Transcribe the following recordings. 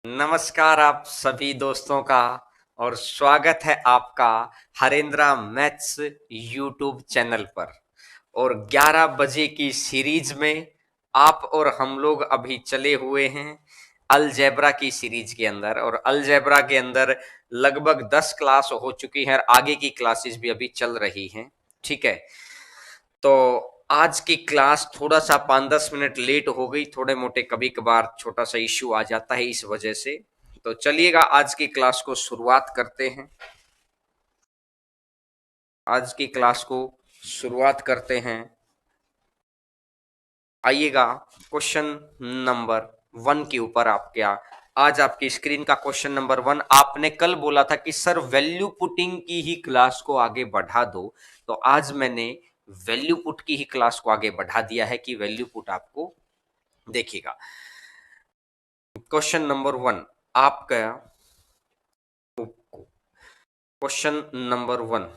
नमस्कार आप सभी दोस्तों का और स्वागत है आपका हरेंद्रा मैथ्स यूट्यूब चैनल पर। और 11 बजे की सीरीज में आप और हम लोग अभी चले हुए हैं अलजेब्रा की सीरीज के अंदर। और अलजेब्रा के अंदर लगभग 10 क्लास हो चुकी हैं और आगे की क्लासेस भी अभी चल रही हैं। ठीक है, तो आज की क्लास थोड़ा सा 5-10 मिनट लेट हो गई। थोड़े मोटे कभी कभार छोटा सा इश्यू आ जाता है इस वजह से। तो चलिएगा आज की क्लास को शुरुआत करते हैं। आज की क्लास को शुरुआत करते हैं। आइएगा क्वेश्चन नंबर 1 के ऊपर। आप क्या आज आपकी स्क्रीन का क्वेश्चन नंबर 1। आपने कल बोला था कि सर वैल्यू पुटिंग की ही क्लास को आगे बढ़ा दो, तो आज मैंने वैल्यू पुट की ही क्लास को आगे बढ़ा दिया है कि वैल्यू पुट आपको देखिएगा। क्वेश्चन नंबर 1 आपका क्वेश्चन नंबर 1।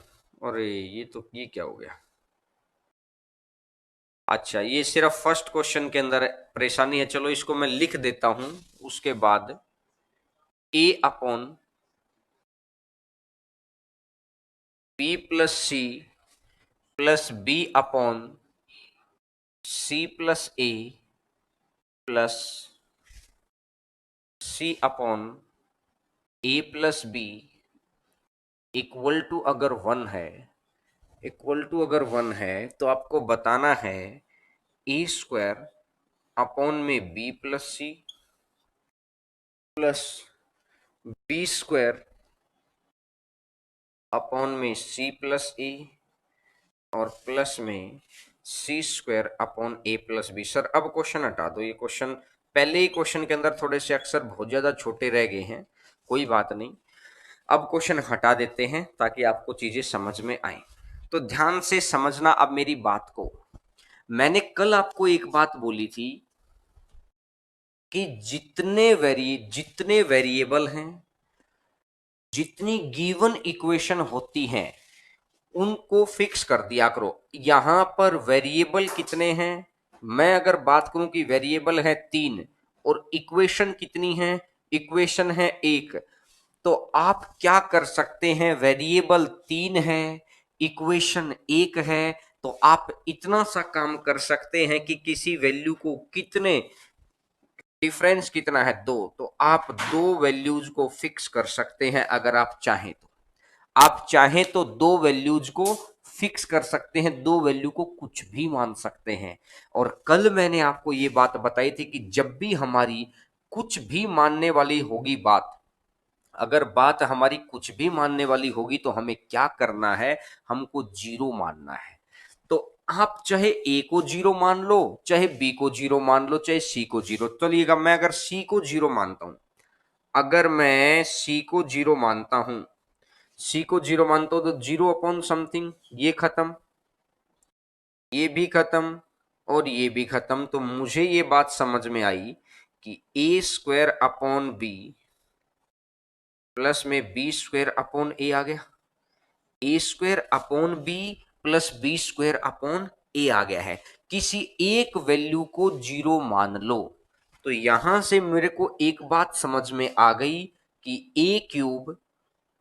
अरे ये क्या हो गया? अच्छा, ये सिर्फ फर्स्ट क्वेश्चन के अंदर परेशानी है। चलो इसको मैं लिख देता हूं। उसके बाद A upon B plus C plus B upon C plus A plus C upon A plus B equal to अगर 1 है, इक्वल टू अगर 1 है तो आपको बताना है ए स्क्वायर अपॉन में B plus C plus B square upon में सी प्लस ए और प्लस में C square upon A plus B. Sir अब क्वेश्चन हटा दो। ये क्वेश्चन पहले ही क्वेश्चन के अंदर थोड़े से अक्षर बहुत ज्यादा छोटे रह गए हैं। कोई बात नहीं, अब क्वेश्चन हटा देते हैं ताकि आपको चीजें समझ में आए। तो ध्यान से समझना अब मेरी बात को। मैंने कल आपको एक बात बोली थी कि जितने वेरिएबल हैं, जितनी गिवन इक्वेशन होती हैं, उनको फिक्स कर दिया करो। यहां पर वेरिएबल कितने हैं? मैं अगर बात करूं कि वेरिएबल है 3 और इक्वेशन कितनी है? इक्वेशन है 1। तो आप क्या कर सकते हैं? वेरिएबल 3 है, इक्वेशन 1 है, तो आप इतना सा काम कर सकते हैं कि किसी वैल्यू को कितने डिफरेंस कितना है 2, तो आप दो वैल्यूज को फिक्स कर सकते हैं। अगर आप चाहें तो आप चाहें तो दो वैल्यूज को फिक्स कर सकते हैं, दो वैल्यू को कुछ भी मान सकते हैं। और कल मैंने आपको यह बात बताई थी कि जब भी हमारी कुछ भी मानने वाली होगी बात, अगर बात हमारी कुछ भी मानने वाली होगी तो हमें क्या करना है? हमको जीरो मानना है। तो आप चाहे ए को जीरो मान लो, चाहे बी को जीरो मान लो, चाहे सी को जीरो। चलिएगा मैं अगर सी को जीरो मानता हूं, अगर मैं सी को जीरो मानता हूं, सी को जीरो मानता हूं तो जीरो अपॉन समथिंग, ये खत्म, ये भी खत्म और ये भी खत्म। तो मुझे ये बात समझ में आई कि A square upon B plus में बी स्क्वायर अपॉन ए आ गया। A square upon B plus B square upon A आ गया है। किसी एक वैल्यू को जीरो मान लो। तो यहां से मेरे को एक बात समझ में आ गई कि ए क्यूब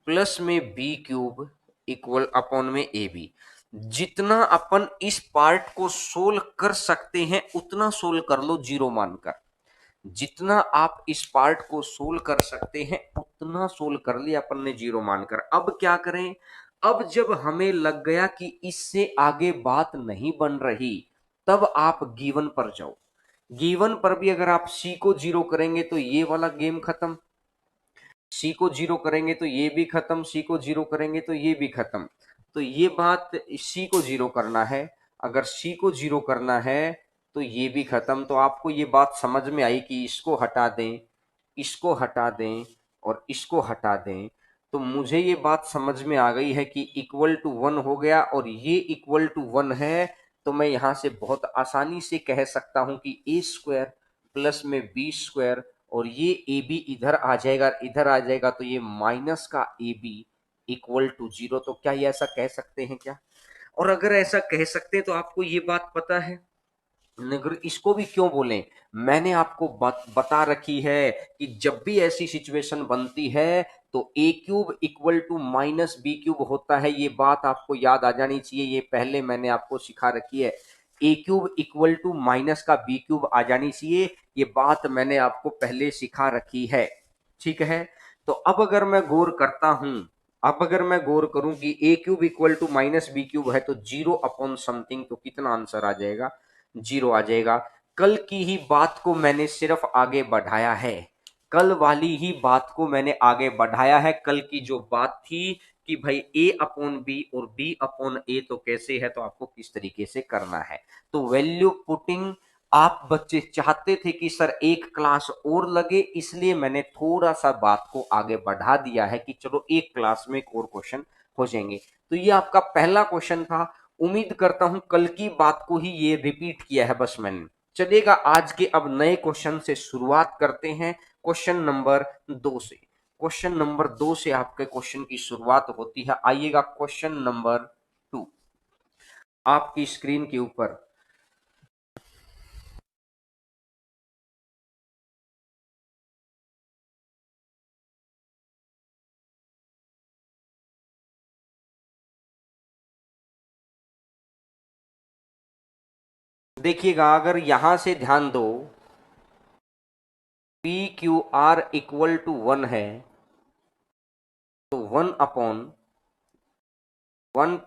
प्लस में बी क्यूब इक्वल अपॉन में ए बी। जितना अपन इस पार्ट को सोल्व कर सकते हैं उतना सोल्व कर लो जीरो मानकर। जितना आप इस पार्ट को सोल्व कर सकते हैं उतना सोल्व कर लिया अपन ने जीरो मानकर। अब क्या करें? अब जब हमें लग गया कि इससे आगे बात नहीं बन रही, तब आप गिवन पर जाओ। गिवन पर भी अगर आप सी को जीरो करेंगे तो ये वाला गेम खत्म, सी को जीरो करेंगे तो ये भी खत्म, सी को जीरो करेंगे तो ये भी खत्म। तो ये बात सी को जीरो करना है, अगर सी को जीरो करना है तो ये भी खत्म। तो आपको ये बात समझ में आई कि इसको हटा दें, इसको हटा दें और इसको हटा दें। तो मुझे ये बात समझ में आ गई है कि इक्वल टू 1 हो गया और ये इक्वल टू 1 है। तो मैं यहां से बहुत आसानी से कह सकता हूं कि ए स्क्वायर प्लस में बी स्क्वायर और ये ए बी इधर आ जाएगा, इधर आ जाएगा, तो ये माइनस का ए बी इक्वल टू 0। तो क्या ये ऐसा कह सकते हैं क्या? और अगर ऐसा कह सकते हैं तो आपको ये बात पता है मगर इसको भी क्यों बोलें, मैंने आपको बता रखी है कि जब भी ऐसी सिचुएशन बनती है तो A cube equal to minus B cube होता है। ये बात आपको याद आ जानी चाहिए, ये पहले मैंने आपको सिखा रखी है। ए क्यूब इक्वल टू माइनस का बी क्यूब आ जानी चाहिए, ये बात मैंने आपको पहले सिखा रखी है। ठीक है, तो अब अगर मैं गौर करूं कि A cube equal to minus B cube है तो जीरो अपॉन समथिंग, तो कितना आंसर आ जाएगा, जीरो आ जाएगा। कल की ही बात को मैंने सिर्फ आगे बढ़ाया है, कल वाली ही बात को मैंने आगे बढ़ाया है। कल की जो बात थी कि भाई ए अपॉन बी और बी अपॉन ए तो कैसे है, तो आपको किस तरीके से करना है। तो वैल्यू पुटिंग आप बच्चे चाहते थे कि सर एक क्लास और लगे, इसलिए मैंने थोड़ा सा बात को आगे बढ़ा दिया है कि चलो एक क्लास में एक और क्वेश्चन हो जाएंगे। तो ये आपका पहला क्वेश्चन था। उम्मीद करता हूं कल की बात को ही ये रिपीट किया है बस मैंने। चलिएगा आज के अब नए क्वेश्चन से शुरुआत करते हैं, क्वेश्चन नंबर 2 से। क्वेश्चन नंबर 2 से आपके क्वेश्चन की शुरुआत होती है। आइएगा क्वेश्चन नंबर 2 आपकी स्क्रीन के ऊपर। देखिएगा, अगर यहां से ध्यान दो, P Q R equal to 1 है, तो 1/1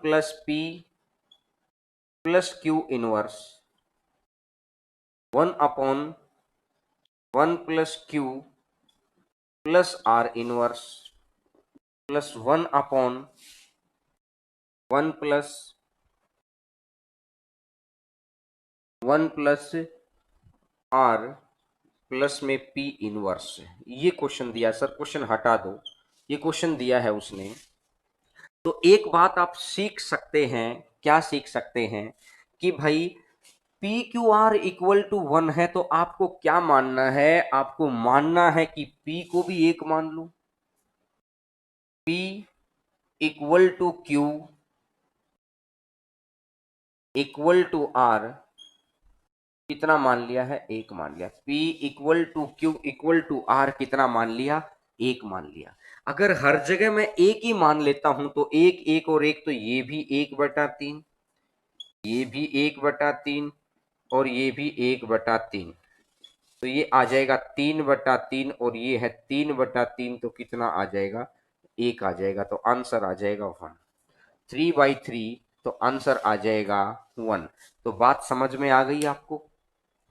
plus P plus Q inverse, 1/1 plus Q plus R inverse plus 1/1 plus R plus में पी इनवर्स। ये क्वेश्चन दिया सर, क्वेश्चन हटा दो, ये क्वेश्चन दिया है उसने। तो एक बात आप सीख सकते हैं, क्या सीख सकते हैं कि भाई P Q R equal to 1 है, तो आपको क्या मानना है, आपको मानना है कि पी को भी एक मान लो, P equal to Q equal to R कितना मान लिया है, एक मान लिया। P equal to Q equal to R कितना मान लिया, एक मान लिया। अगर हर जगह मैं एक ही मान लेता हूं तो एक एक और एक, तो ये भी 1/3, ये भी 1/3 और ये भी 1/3, तो ये आ जाएगा 3/3 और ये है 3/3, तो कितना आ जाएगा, एक आ जाएगा। तो आंसर आ जाएगा 1, 3/3, तो आंसर आ जाएगा 1। तो बात समझ में आ गई आपको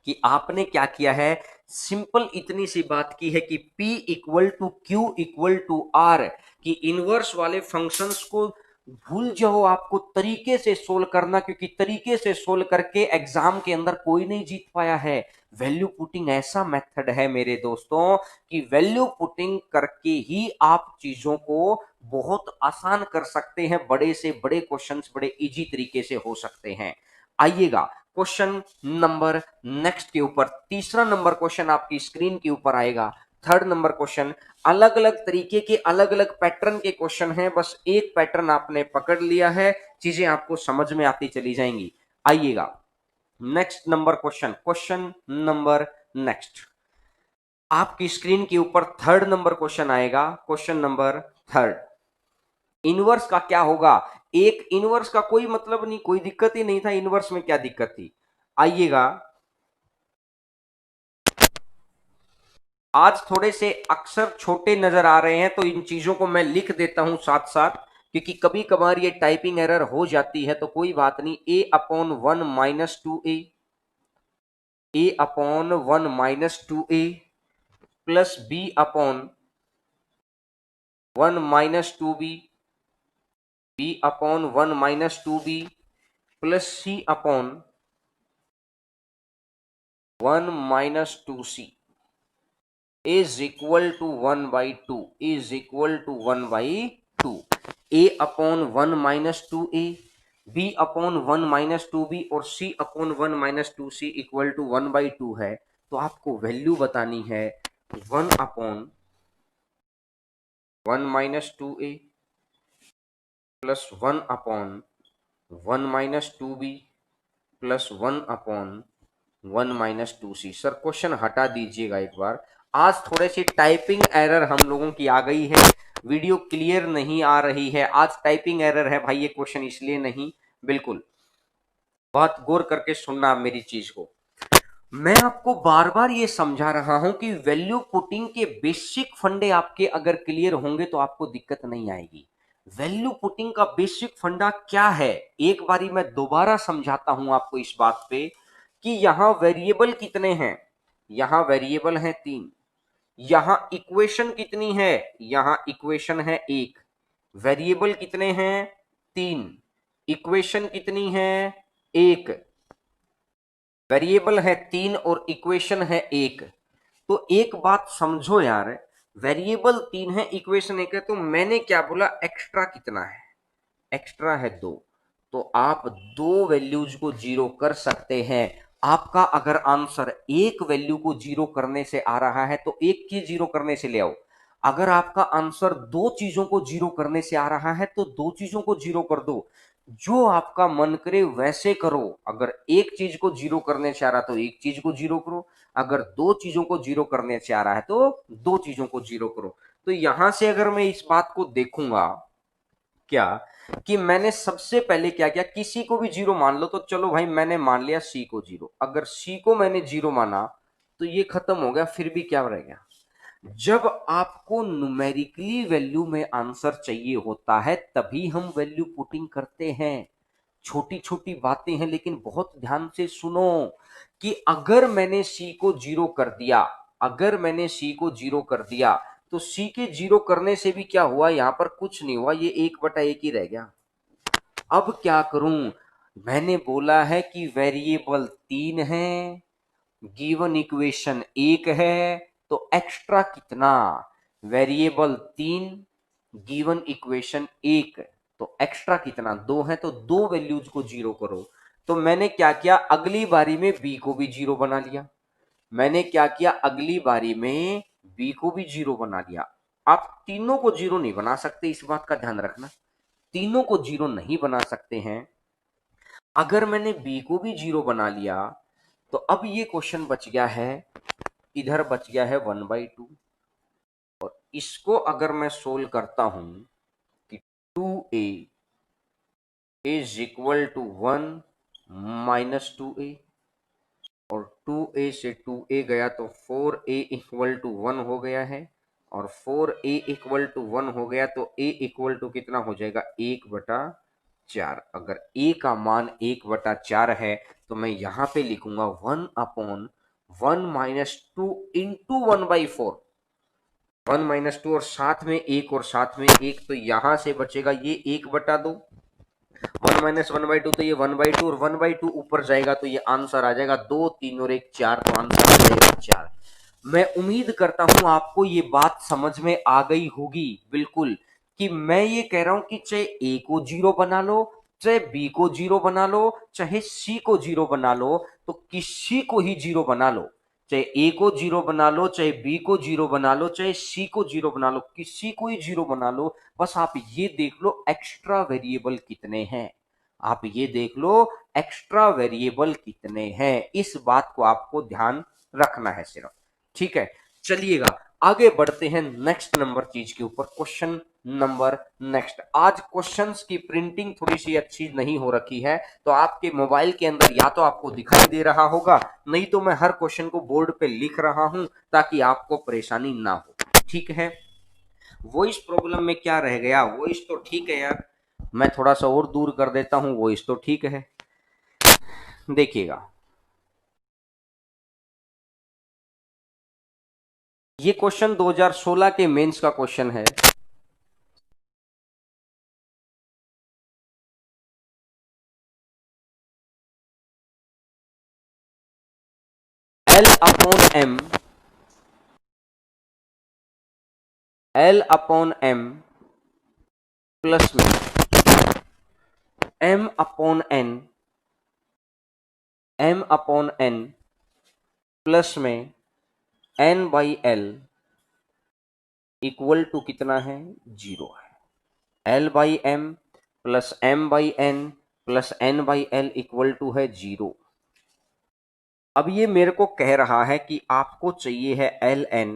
कि आपने क्या किया है, सिंपल इतनी सी बात की है कि P equal to Q equal to R की इनवर्स वाले फंक्शंस को भूल जाओ, आपको तरीके से सोल्व करना, क्योंकि तरीके से सोल्व करके एग्जाम के अंदर कोई नहीं जीत पाया है। वैल्यू पुटिंग ऐसा मेथड है मेरे दोस्तों कि वैल्यू पुटिंग करके ही आप चीजों को बहुत आसान कर सकते हैं, बड़े से बड़े क्वेश्चंस बड़े इजी तरीके से हो सकते हैं। आइएगा क्वेश्चन नंबर नेक्स्ट के ऊपर, तीसरा नंबर क्वेश्चन आपकी स्क्रीन के ऊपर आएगा। थर्ड नंबर क्वेश्चन, अलग अलग तरीके के अलग अलग पैटर्न के क्वेश्चन हैं, बस एक पैटर्न आपने पकड़ लिया है, चीजें आपको समझ में आती चली जाएंगी। आइएगा next number question, question number next आपकी स्क्रीन के ऊपर थर्ड नंबर क्वेश्चन आएगा। क्वेश्चन नंबर थर्ड, इनवर्स का क्या होगा। एक इनवर्स का कोई मतलब नहीं, कोई दिक्कत ही नहीं था, इनवर्स में क्या दिक्कत थी। आइएगा, आज थोड़े से अक्षर छोटे नजर आ रहे हैं, तो इन चीजों को मैं लिख देता हूं साथ साथ, क्योंकि कभी कभार ये टाइपिंग एरर हो जाती है, तो कोई बात नहीं। a/1 - 2a plus b/1 - 2b plus c/1 - 2c is equal to 1/2, is equal to 1/2। a/1 - 2a, b/1 - 2b और c/1 - 2c इक्वल टू 1/2 है। तो आपको वैल्यू बतानी है 1/1 - 2a plus 1/1 - 2b plus 1/2 1 minus 2c। Sir question हटा दीजिएगा एक बार, आज थोड़े सी टाइपिंग एरर हम लोगों की आ गई है, वीडियो क्लियर नहीं आ रही है, आज टाइपिंग एरर है भाई, ये क्वेश्चन इसलिए नहीं, बिल्कुल बहुत गौर करके सुनना आप मेरी चीज को। मैं आपको बार बार ये समझा रहा हूं कि वैल्यू पुटिंग के बेसिक फंडे आपके अगर क्लियर होंगे तो आपको दिक्कत नहीं आएगी। वैल्यू पुटिंग का बेसिक फंडा क्या है, एक बारी मैं दोबारा समझाता हूं आपको इस बात पे कि यहां वेरिएबल कितने हैं, यहां वेरिएबल हैं 3, यहां इक्वेशन कितनी है, यहां इक्वेशन है 1, वेरिएबल कितने हैं 3, इक्वेशन कितनी है 1, वेरिएबल है 3 और इक्वेशन है 1। तो एक बात समझो यार, वेरिएबल 3 है इक्वेशन 1 है, तो मैंने क्या बोला, एक्स्ट्रा कितना है, एक्स्ट्रा है 2। तो आप दो वैल्यूज को जीरो कर सकते हैं। आपका अगर आंसर एक वैल्यू को जीरो करने से आ रहा है तो एक की जीरो करने से ले आओ, अगर आपका आंसर दो चीजों को जीरो करने से आ रहा है तो दो चीजों को जीरो कर दो, जो आपका मन करे वैसे करो। अगर एक चीज को जीरो करने से आ रहा है तो एक चीज को जीरो करो, अगर दो चीजों को जीरो करने से आ रहा है तो दो चीजों को जीरो करो। तो यहां से अगर मैं इस बात को देखूंगा क्या, कि मैंने सबसे पहले क्या किया, किसी को भी जीरो मान लो, तो चलो भाई मैंने मान लिया सी को जीरो, अगर सी को मैंने जीरो माना तो ये खत्म हो गया, फिर भी क्या रह गया। जब आपको न्यूमेरिकली वैल्यू में आंसर चाहिए होता है तभी हम वैल्यू पुटिंग करते हैं। छोटी छोटी बातें हैं लेकिन बहुत ध्यान से सुनो, कि अगर मैंने सी को जीरो कर दिया, अगर मैंने सी को जीरो कर दिया तो सी के जीरो करने से भी क्या हुआ, यहां पर कुछ नहीं हुआ, ये 1/1 ही रह गया। अब क्या करूं, मैंने बोला है कि वेरिएबल 3 है, गिवन इक्वेशन 1 है, तो एक्स्ट्रा कितना, वेरिएबल 3, गिवन इक्वेशन 1, तो एक्स्ट्रा कितना 2 है, तो दो वैल्यूज को जीरो करो। तो मैंने क्या किया, अगली बारी में बी को भी जीरो बना लिया, मैंने क्या किया, अगली बारी में बी को भी जीरो बना लिया। आप तीनों को जीरो नहीं बना सकते, इस बात का ध्यान रखना, तीनों को जीरो नहीं बना सकते हैं। अगर मैंने बी को भी जीरो बना लिया तो अब ये क्वेश्चन बच गया है, इधर बच गया है 1/2, और इसको अगर मैं सोल्व करता हूं कि 2a is equal to 1 minus 2a, और 2a से 2a गया तो 4a इक्वल टू 1 हो गया है, और 4a इक्वल टू 1 हो गया तो a इक्वल टू कितना हो जाएगा, 1/4। अगर a का मान 1/4 है तो मैं यहां पे लिखूंगा 1/1 माइनस 2 इंटू 1/4, 1 - 2 और साथ में एक और साथ में एक, तो यहां से बचेगा ये 1/2, 1 - 1/2 तो ये 1/2, और 1/2 ऊपर जाएगा तो ये आंसर आ जाएगा 2, 3 और 1 4, तो आंसर आ जाएगा 4। मैं उम्मीद करता हूं आपको ये बात समझ में आ गई होगी बिल्कुल, कि मैं ये कह रहा हूं कि चाहे ए को जीरो बना लो, चाहे बी को जीरो बना लो, चाहे सी को जीरो बना लो, तो किसी को ही जीरो बना लो, चाहे ए को जीरो बना लो, चाहे बी को जीरो बना लो, चाहे सी को जीरो बना लो, किसी को ही जीरो बना लो, बस आप ये देख लो एक्स्ट्रा वेरिएबल कितने हैं, आप ये देख लो एक्स्ट्रा वेरिएबल कितने हैं, इस बात को आपको ध्यान रखना है सिर्फ। ठीक है, चलिएगा आगे बढ़ते हैं नेक्स्ट नंबर चीज के ऊपर, क्वेश्चन नंबर नेक्स्ट। आज क्वेश्चंस की प्रिंटिंग थोड़ी सी अच्छी नहीं हो रखी है, तो आपके मोबाइल के अंदर या तो आपको दिखाई दे रहा होगा, नहीं तो मैं हर क्वेश्चन को बोर्ड पे लिख रहा हूं ताकि आपको परेशानी ना हो। ठीक है, वॉइस प्रॉब्लम में क्या रह गया, वॉइस तो ठीक है यार, मैं थोड़ा सा और दूर कर देता हूं, वॉइस तो ठीक है। देखिएगा, ये क्वेश्चन 2016 के मेंस का क्वेश्चन है। L/M, L/M प्लस में M/N, M/N प्लस में N/L इक्वल टू कितना है, 0 है। L/M plus M/N plus N/L equal to है 0। अब ये मेरे को कह रहा है कि आपको चाहिए है L N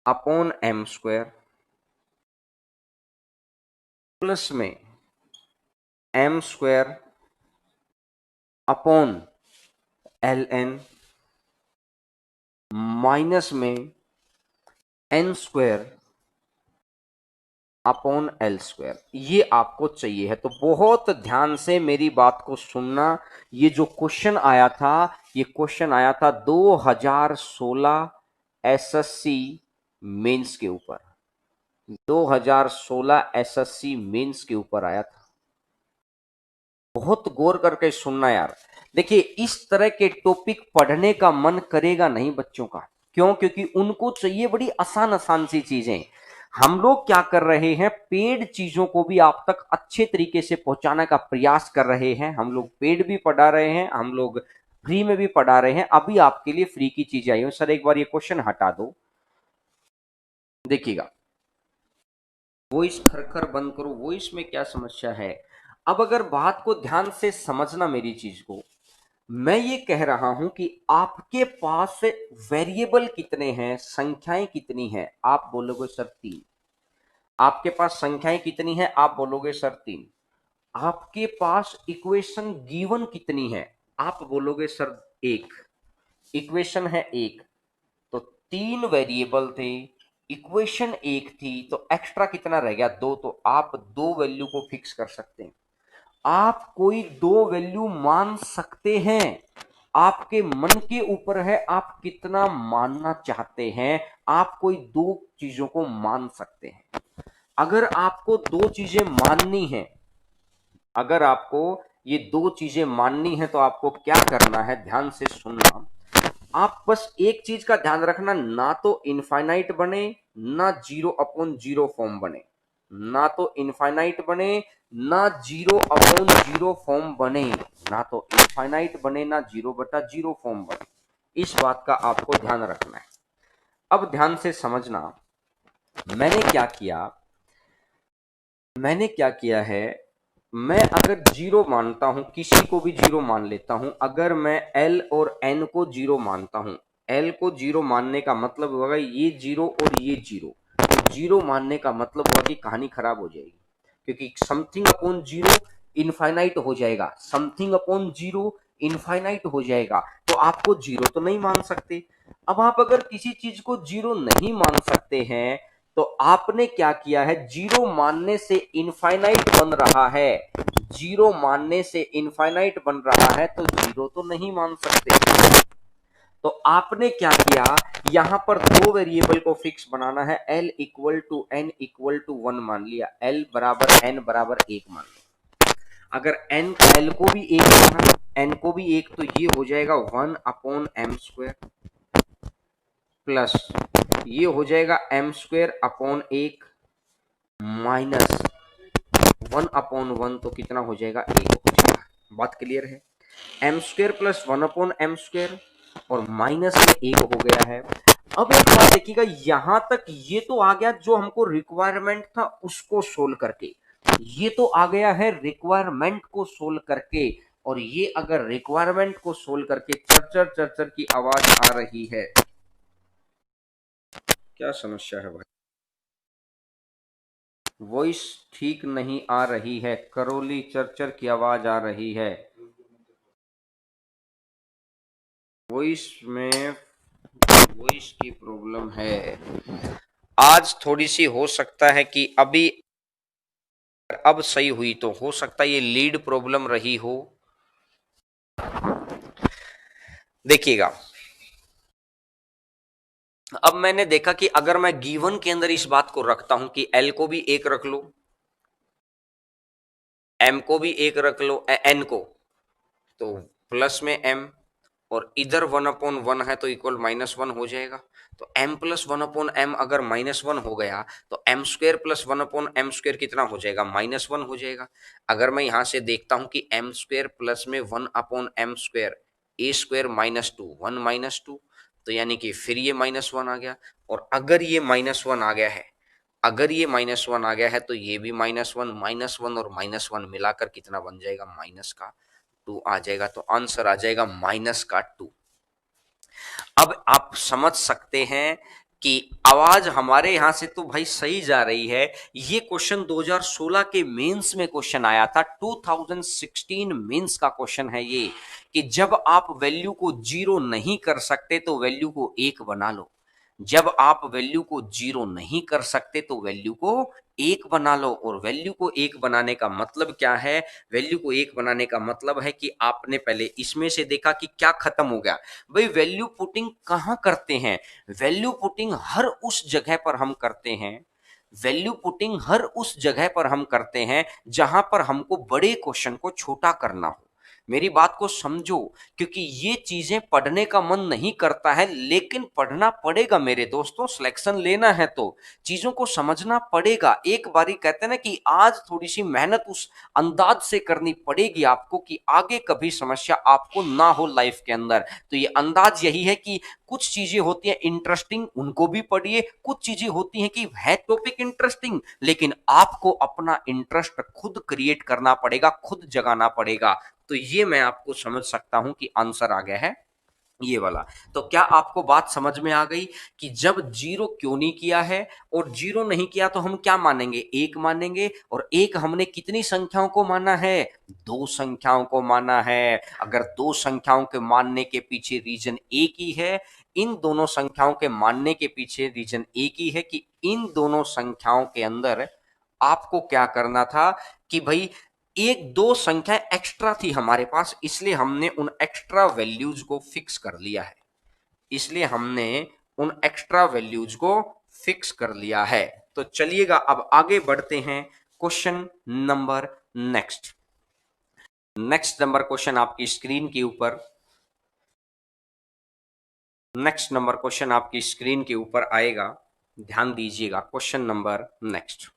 upon M square plus में M square upon L N minus में N square upon L square, ये आपको चाहिए है। तो बहुत ध्यान से मेरी बात को सुनना। ये जो क्वेश्चन आया था, ये क्वेश्चन आया था 2016 एसएससी मेंस के ऊपर, 2016 एसएससी मेंस के ऊपर आया था। बहुत गौर करके सुनना यार। देखिए, इस तरह के टॉपिक पढ़ने का मन करेगा नहीं बच्चों का। क्यों? क्योंकि उनको चाहिए बड़ी आसान आसान सी चीजें। हम लोग क्या कर रहे हैं, पेड चीजों को भी आप तक अच्छे तरीके से पहुंचाने का प्रयास कर रहे हैं। हम लोग पेड भी पढ़ा रहे हैं, हम लोग फ्री में भी पढ़ा रहे हैं। अभी आपके लिए फ्री की चीजें आई हो। सर एक बार ये क्वेश्चन हटा दो, देखिएगा। वॉइस खरखर बंद करो। वॉइस में क्या समस्या है? अब अगर बात को ध्यान से समझना मेरी चीज को, मैं ये कह रहा हूं कि आपके पास वेरिएबल कितने हैं, संख्याएं कितनी हैं? आप बोलोगे सर 3। आपके पास संख्याएं कितनी हैं? आप बोलोगे सर 3। आपके पास इक्वेशन गिवन कितनी है? आप बोलोगे सर 1। इक्वेशन है 1। तो 3 वेरिएबल थे, इक्वेशन 1 थी, तो एक्स्ट्रा कितना रह गया? 2। तो आप 2 वैल्यू को फिक्स कर सकते हैं। आप कोई 2 वैल्यू मान सकते हैं। आपके मन के ऊपर है, आप कितना मानना चाहते हैं। आप कोई 2 चीजों को मान सकते हैं। अगर आपको 2 चीजें माननी है, अगर आपको ये 2 चीजें माननी है, तो आपको क्या करना है, ध्यान से सुनना। आप बस एक चीज का ध्यान रखना, ना तो इनफाइनाइट बने, ना जीरो अपॉन जीरो फॉर्म बने। ना तो इनफाइनाइट बने, ना जीरो अपॉन जीरो फॉर्म बने। ना तो इनफाइनाइट बने, ना जीरो बटा जीरो फॉर्म बने। इस बात का आपको ध्यान रखना है। अब ध्यान से समझना, मैंने क्या किया, मैंने क्या किया है। मैं अगर जीरो मानता हूं, किसी को भी जीरो मान लेता हूं। अगर मैं एल और एन को जीरो मानता हूं, एल को जीरो मानने का मतलब होगा ये जीरो और ये जीरो। तो जीरो मानने का मतलब होगा कि कहानी खराब हो जाएगी, क्योंकि समथिंग अपॉन जीरो इनफाइनाइट हो जाएगा, समथिंग अपॉन जीरो इनफाइनाइट हो जाएगा। तो आपको जीरो तो नहीं मान सकते। अब आप अगर किसी चीज को जीरो नहीं मान सकते हैं, तो आपने क्या किया है, जीरो मानने से इनफाइनाइट बन रहा है, जीरो मानने से इनफाइनाइट बन रहा है, तो जीरो तो नहीं मान सकते। तो आपने क्या किया, यहां पर 2 वेरिएबल को फिक्स बनाना है। L equal to N equal to 1 मान लिया, एल बराबर एन बराबर 1 मान लिया। अगर एन एल को भी 1 माना, एन को भी 1, तो ये हो जाएगा 1 अपॉन एम स्क्वायर प्लस ये हो जाएगा M square upon 1 minus 1 upon 1, तो कितना हो जाएगा, 1 हो जाएगा। बात क्लियर है? M square plus 1 upon M square और माइनस में 1 हो गया है। अब एक बात देखिएगा, यहां तक ये तो आ गया जो हमको रिक्वायरमेंट था उसको सोल्व करके। ये तो आ गया है रिक्वायरमेंट को सोल्व करके। और ये अगर रिक्वायरमेंट को सोल्व करके चरचर चरचर की आवाज आ रही है, क्या समस्या है भाई? वॉइस ठीक नहीं आ रही है, करोली चरचर की आवाज आ रही है। वॉइस में वॉइस की प्रॉब्लम है। आज थोड़ी सी हो सकता है कि अभी अब सही हुई, तो हो सकता है ये लीड प्रॉब्लम रही हो। देखिएगा, अब मैंने देखा कि अगर मैं गिवन के अंदर इस बात को रखता हूं कि एल को भी 1 रख लो, एम को भी 1 रख लो, एन को, तो प्लस में एम, और इधर 1/1 है तो इक्वल -1 हो जाएगा। तो m प्लस 1/m अगर -1 हो गया, तो M square plus 1/m square कितना हो जाएगा, -1 हो जाएगा। अगर मैं यहां से देखता हूं कि एम स्क्वेयर प्लस में 1/m स्क्वेयर, ए स्क्वेयर -2 1 -2, तो यानी कि फिर ये -1 आ गया। और अगर ये -1 आ गया है, अगर ये -1 आ गया है, तो ये भी -1 और -1 मिलाकर कितना बन जाएगा, माइनस का टू आ जाएगा, तो आंसर आ जाएगा माइनस का 2। अब आप समझ सकते हैं कि आवाज हमारे यहां से तो भाई सही जा रही है। ये क्वेश्चन 2016 के मेंस में क्वेश्चन आया था, 2016 मेंस का क्वेश्चन है ये, कि जब आप वैल्यू को जीरो नहीं कर सकते तो वैल्यू को एक बना लो। जब आप वैल्यू को जीरो नहीं कर सकते तो वैल्यू को एक बना लो। और वैल्यू को एक बनाने का मतलब क्या है? वैल्यू को एक बनाने का मतलब है कि आपने पहले इसमें से देखा कि क्या खत्म हो गया। भाई वैल्यू पुटिंग कहां करते हैं? वैल्यू पुटिंग हर उस जगह पर हम करते हैं, वैल्यू पुटिंग हर उस जगह पर हम करते हैं जहां पर हमको बड़े क्वेश्चन को छोटा करना हो। मेरी बात को समझो, क्योंकि ये चीजें पढ़ने का मन नहीं करता है, लेकिन पढ़ना पड़ेगा मेरे दोस्तों। सिलेक्शन लेना है तो चीजों को समझना पड़ेगा। एक बारी कहते हैं ना कि आज थोड़ी सी मेहनत उस अंदाज से करनी पड़ेगी आपको कि आगे कभी समस्या आपको ना हो लाइफ के अंदर। तो ये अंदाज यही है कि कुछ चीजें होती हैं इंटरेस्टिंग, उनको भी पढ़िए। कुछ चीजें होती हैं कि है टॉपिक इंटरेस्टिंग, लेकिन आपको अपना इंटरेस्ट खुद क्रिएट करना पड़ेगा, खुद जगाना पड़ेगा। तो ये मैं आपको समझ सकता हूं कि आंसर आ गया है ये वाला। तो क्या आपको बात समझ में आ गई कि जब जीरो क्यों नहीं किया है? और जीरो नहीं किया तो हम क्या मानेंगे? एक मानेंगे। और एक हमने कितनी संख्याओं को माना है? दो संख्याओं को माना है। अगर दो संख्याओं के मानने के पीछे रीजन एक ही है, इन दोनों संख्याओं के मानने के पीछे रीजन एक ही है कि इन दोनों संख्याओं के अंदर आपको क्या करना था कि भाई एक दो संख्या एक्स्ट्रा थी हमारे पास, इसलिए हमने उन एक्स्ट्रा वैल्यूज को फिक्स कर लिया है। इसलिए हमने उन एक्स्ट्रा वैल्यूज को फिक्स कर लिया है। तो चलिएगा अब आगे बढ़ते हैं question number next. Next number question आपकी स्क्रीन के ऊपर, नेक्स्ट नंबर क्वेश्चन आपकी स्क्रीन के ऊपर आएगा, ध्यान दीजिएगा। क्वेश्चन नंबर नेक्स्ट,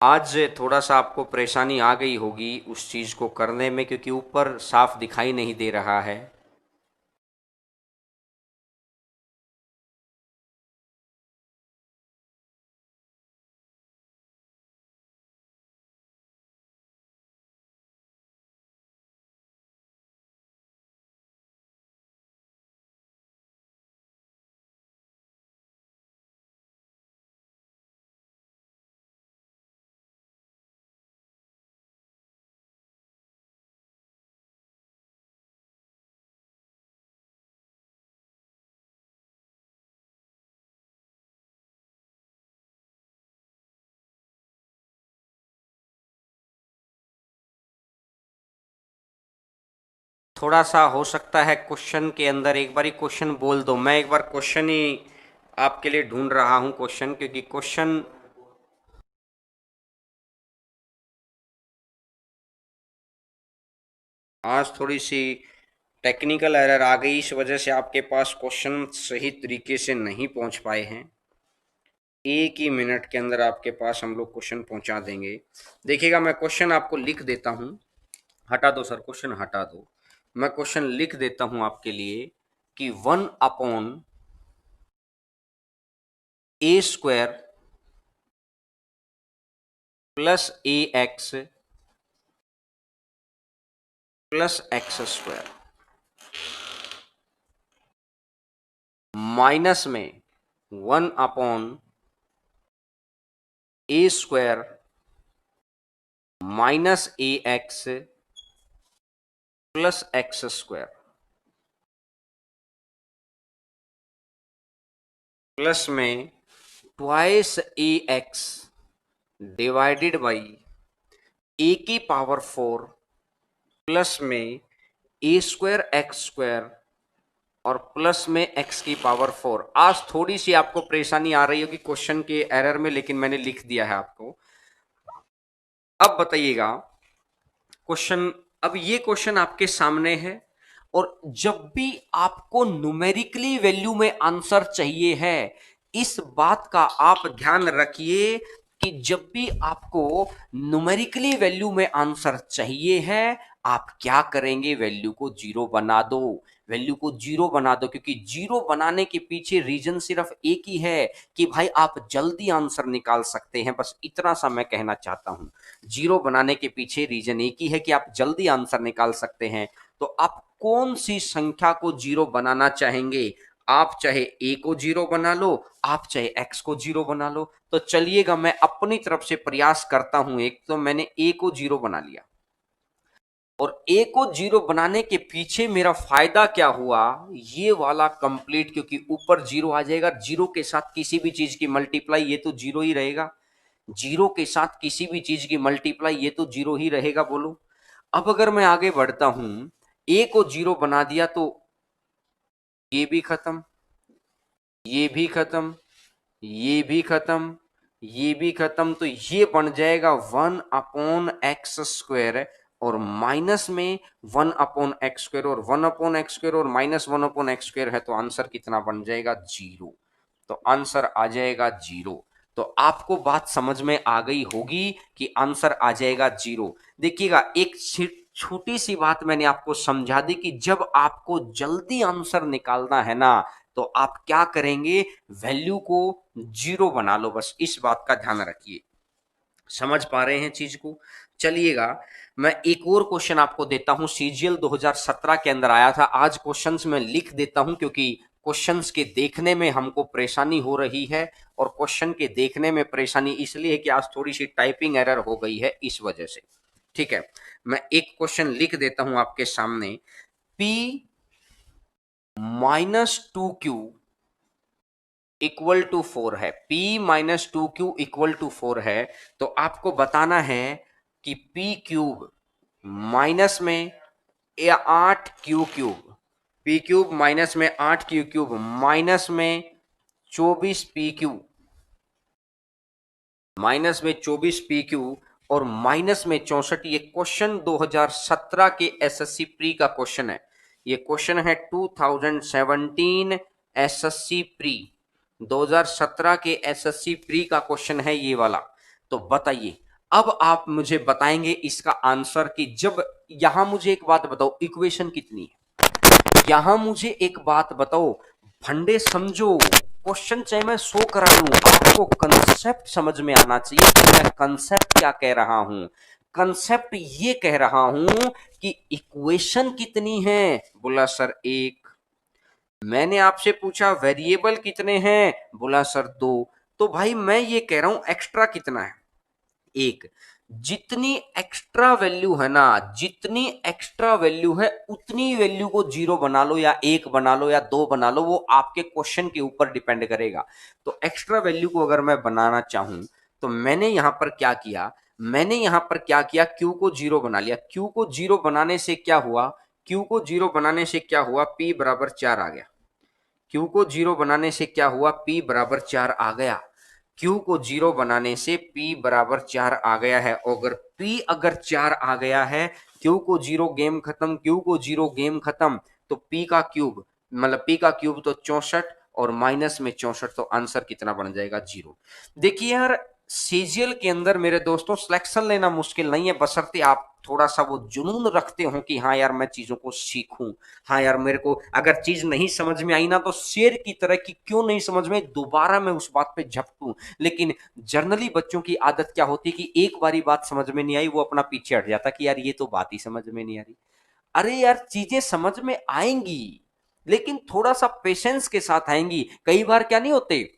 आज थोड़ा सा आपको परेशानी आ गई होगी उस चीज को करने में, क्योंकि ऊपर साफ दिखाई नहीं दे रहा है। थोड़ा सा हो सकता है क्वेश्चन के अंदर, एक बार क्वेश्चन बोल दो। मैं एक बार क्वेश्चन ही आपके लिए ढूंढ रहा हूं क्वेश्चन, क्योंकि क्वेश्चन आज थोड़ी सी टेक्निकल एरर आ गई, इस वजह से आपके पास क्वेश्चन सही तरीके से नहीं पहुंच पाए हैं। एक ही मिनट के अंदर आपके पास हम लोग क्वेश्चन पहुंचा देंगे। देखिएगा, मैं क्वेश्चन आपको लिख देता हूं। हटा दो सर, क्वेश्चन हटा दो। मैं क्वेश्चन लिख देता हूं आपके लिए कि 1/a² plus ax plus x² minus में 1/a² minus ax plus x² plus में twice ax divided by a⁴ plus में a²x² और प्लस में x⁴। आज थोड़ी सी आपको परेशानी आ रही होगी क्वेश्चन के एरर में, लेकिन मैंने लिख दिया है आपको। अब बताइएगा क्वेश्चन, अब ये क्वेश्चन आपके सामने है, और जब भी आपको न्यूमेरिकली वैल्यू में आंसर चाहिए है, इस बात का आप ध्यान रखिए कि जब भी आपको न्यूमेरिकली वैल्यू में आंसर चाहिए है, आप क्या करेंगे, वैल्यू को जीरो बना दो, वैल्यू को जीरो बना दो, क्योंकि जीरो बनाने के पीछे रीजन सिर्फ एक ही है कि भाई आप जल्दी आंसर निकाल सकते हैं। बस इतना सा मैं कहना चाहता हूं, जीरो बनाने के पीछे रीजन एक ही है कि आप जल्दी आंसर निकाल सकते हैं। तो आप कौन सी संख्या को जीरो बनाना चाहेंगे? आप चाहे ए को जीरो बना लो, आप चाहे एक्स को जीरो बना लो। तो चलिएगा, मैं अपनी तरफ से प्रयास करता हूं। एक तो मैंने ए को जीरो बना लिया, और ए को जीरो बनाने के पीछे मेरा फायदा क्या हुआ, ये वाला कंप्लीट, क्योंकि ऊपर जीरो आ जाएगा, जीरो के साथ किसी भी चीज की मल्टीप्लाई ये तो जीरो ही रहेगा, जीरो के साथ किसी भी चीज की मल्टीप्लाई ये तो जीरो ही रहेगा। बोलो, अब अगर मैं आगे बढ़ता हूं, ए को जीरो बना दिया तो ये भी खत्म, ये भी खत्म, ये भी खत्म, ये भी खत्म। तो ये बन जाएगा 1/x², और माइनस में 1/x² और 1/x² और -1/x² है, तो आंसर कितना बन जाएगा? जीरो। तो आंसर आ जाएगा जीरो। तो आपको बात समझ में आ गई होगी कि आंसर आ जाएगा जीरो। देखिएगा, एक छोटी सी बात मैंने आपको समझा दी कि जब आपको जल्दी आंसर निकालना है ना, तो आप क्या करेंगे, वैल्यू को जीरो बना लो। बस इस बात का ध्यान रखिए। समझ पा रहे हैं चीज को? चलिएगा, मैं एक और क्वेश्चन आपको देता हूं, सीजीएल 2017 के अंदर आया था। आज क्वेश्चंस में लिख देता हूं, क्योंकि क्वेश्चंस के देखने में हमको परेशानी हो रही है, और क्वेश्चन के देखने में परेशानी इसलिए है कि आज थोड़ी सी टाइपिंग एरर हो गई है, इस वजह से। ठीक है, मैं एक क्वेश्चन लिख देता हूं आपके सामने। P -2Q इक्वल टू 4 है, P -2Q इक्वल टू 4 है। तो आपको बताना है कि P³ माइनस में 8Q³, P³ माइनस में 8Q³ माइनस में 24PQ, माइनस में 24PQ और माइनस में 64। ये क्वेश्चन 2017 के एसएससी प्री का क्वेश्चन है। ये क्वेश्चन है 2017 एसएससी प्री, 2017 के एसएससी प्री का क्वेश्चन है ये वाला। तो बताइए, अब आप मुझे बताएंगे इसका आंसर कि जब यहां मुझे एक बात बताओ, इक्वेशन कितनी है? यहां मुझे एक बात बताओ, फंडे समझो, क्वेश्चन चाहे मैं 100 करा लूं, आपको कंसेप्ट समझ में आना चाहिए कि मैं कंसेप्ट क्या कह रहा हूं। कंसेप्ट ये कह रहा हूं कि इक्वेशन कितनी है? बोला सर एक। मैंने आपसे पूछा वेरिएबल कितने हैं? बोला सर दो। तो भाई मैं ये कह रहा हूं एक्स्ट्रा कितना है? एक। जितनी एक्स्ट्रा वैल्यू है ना, जितनी एक्स्ट्रा वैल्यू है उतनी वैल्यू को जीरो बना लो, या एक बना लो, या दो बना लो, वो आपके क्वेश्चन के ऊपर डिपेंड करेगा। तो एक्स्ट्रा वैल्यू को अगर मैं बनाना चाहूं, तो मैंने यहां पर क्या किया, मैंने यहां पर क्या किया, क्यू को जीरो बना लिया। क्यू को जीरो बनाने से क्या हुआ, क्यू को जीरो बनाने से क्या हुआ, पी बराबर 4 आ गया। क्यू को जीरो बनाने से क्या हुआ, पी बराबर 4 आ गया। क्यू को जीरो बनाने से पी बराबर 4 आ गया है। अगर पी अगर 4 आ गया है, क्यू को जीरो गेम खत्म, क्यू को जीरो गेम खत्म। तो पी का क्यूब, मतलब पी का क्यूब तो 64, और माइनस में 64, तो आंसर कितना बन जाएगा, जीरो। देखिए यार, सीजीएल के अंदर मेरे दोस्तों सिलेक्शन लेना मुश्किल नहीं है, बशर्ते आप थोड़ा सा वो जुनून रखते हो कि हाँ यार मैं चीजों को सीखूं, हाँ यार मेरे को अगर चीज नहीं समझ में आई ना, तो शेर की तरह कि क्यों नहीं समझ में, दोबारा मैं उस बात पे झपटूं। लेकिन जर्नली बच्चों की आदत क्या होती है कि एक बारी बात समझ में नहीं आई, वो अपना पीछे हट जाता कि यार ये तो बात ही समझ में नहीं आ रही। अरे यार, चीजें समझ में आएंगी, लेकिन थोड़ा सा पेशेंस के साथ आएंगी। कई बार क्या नहीं होते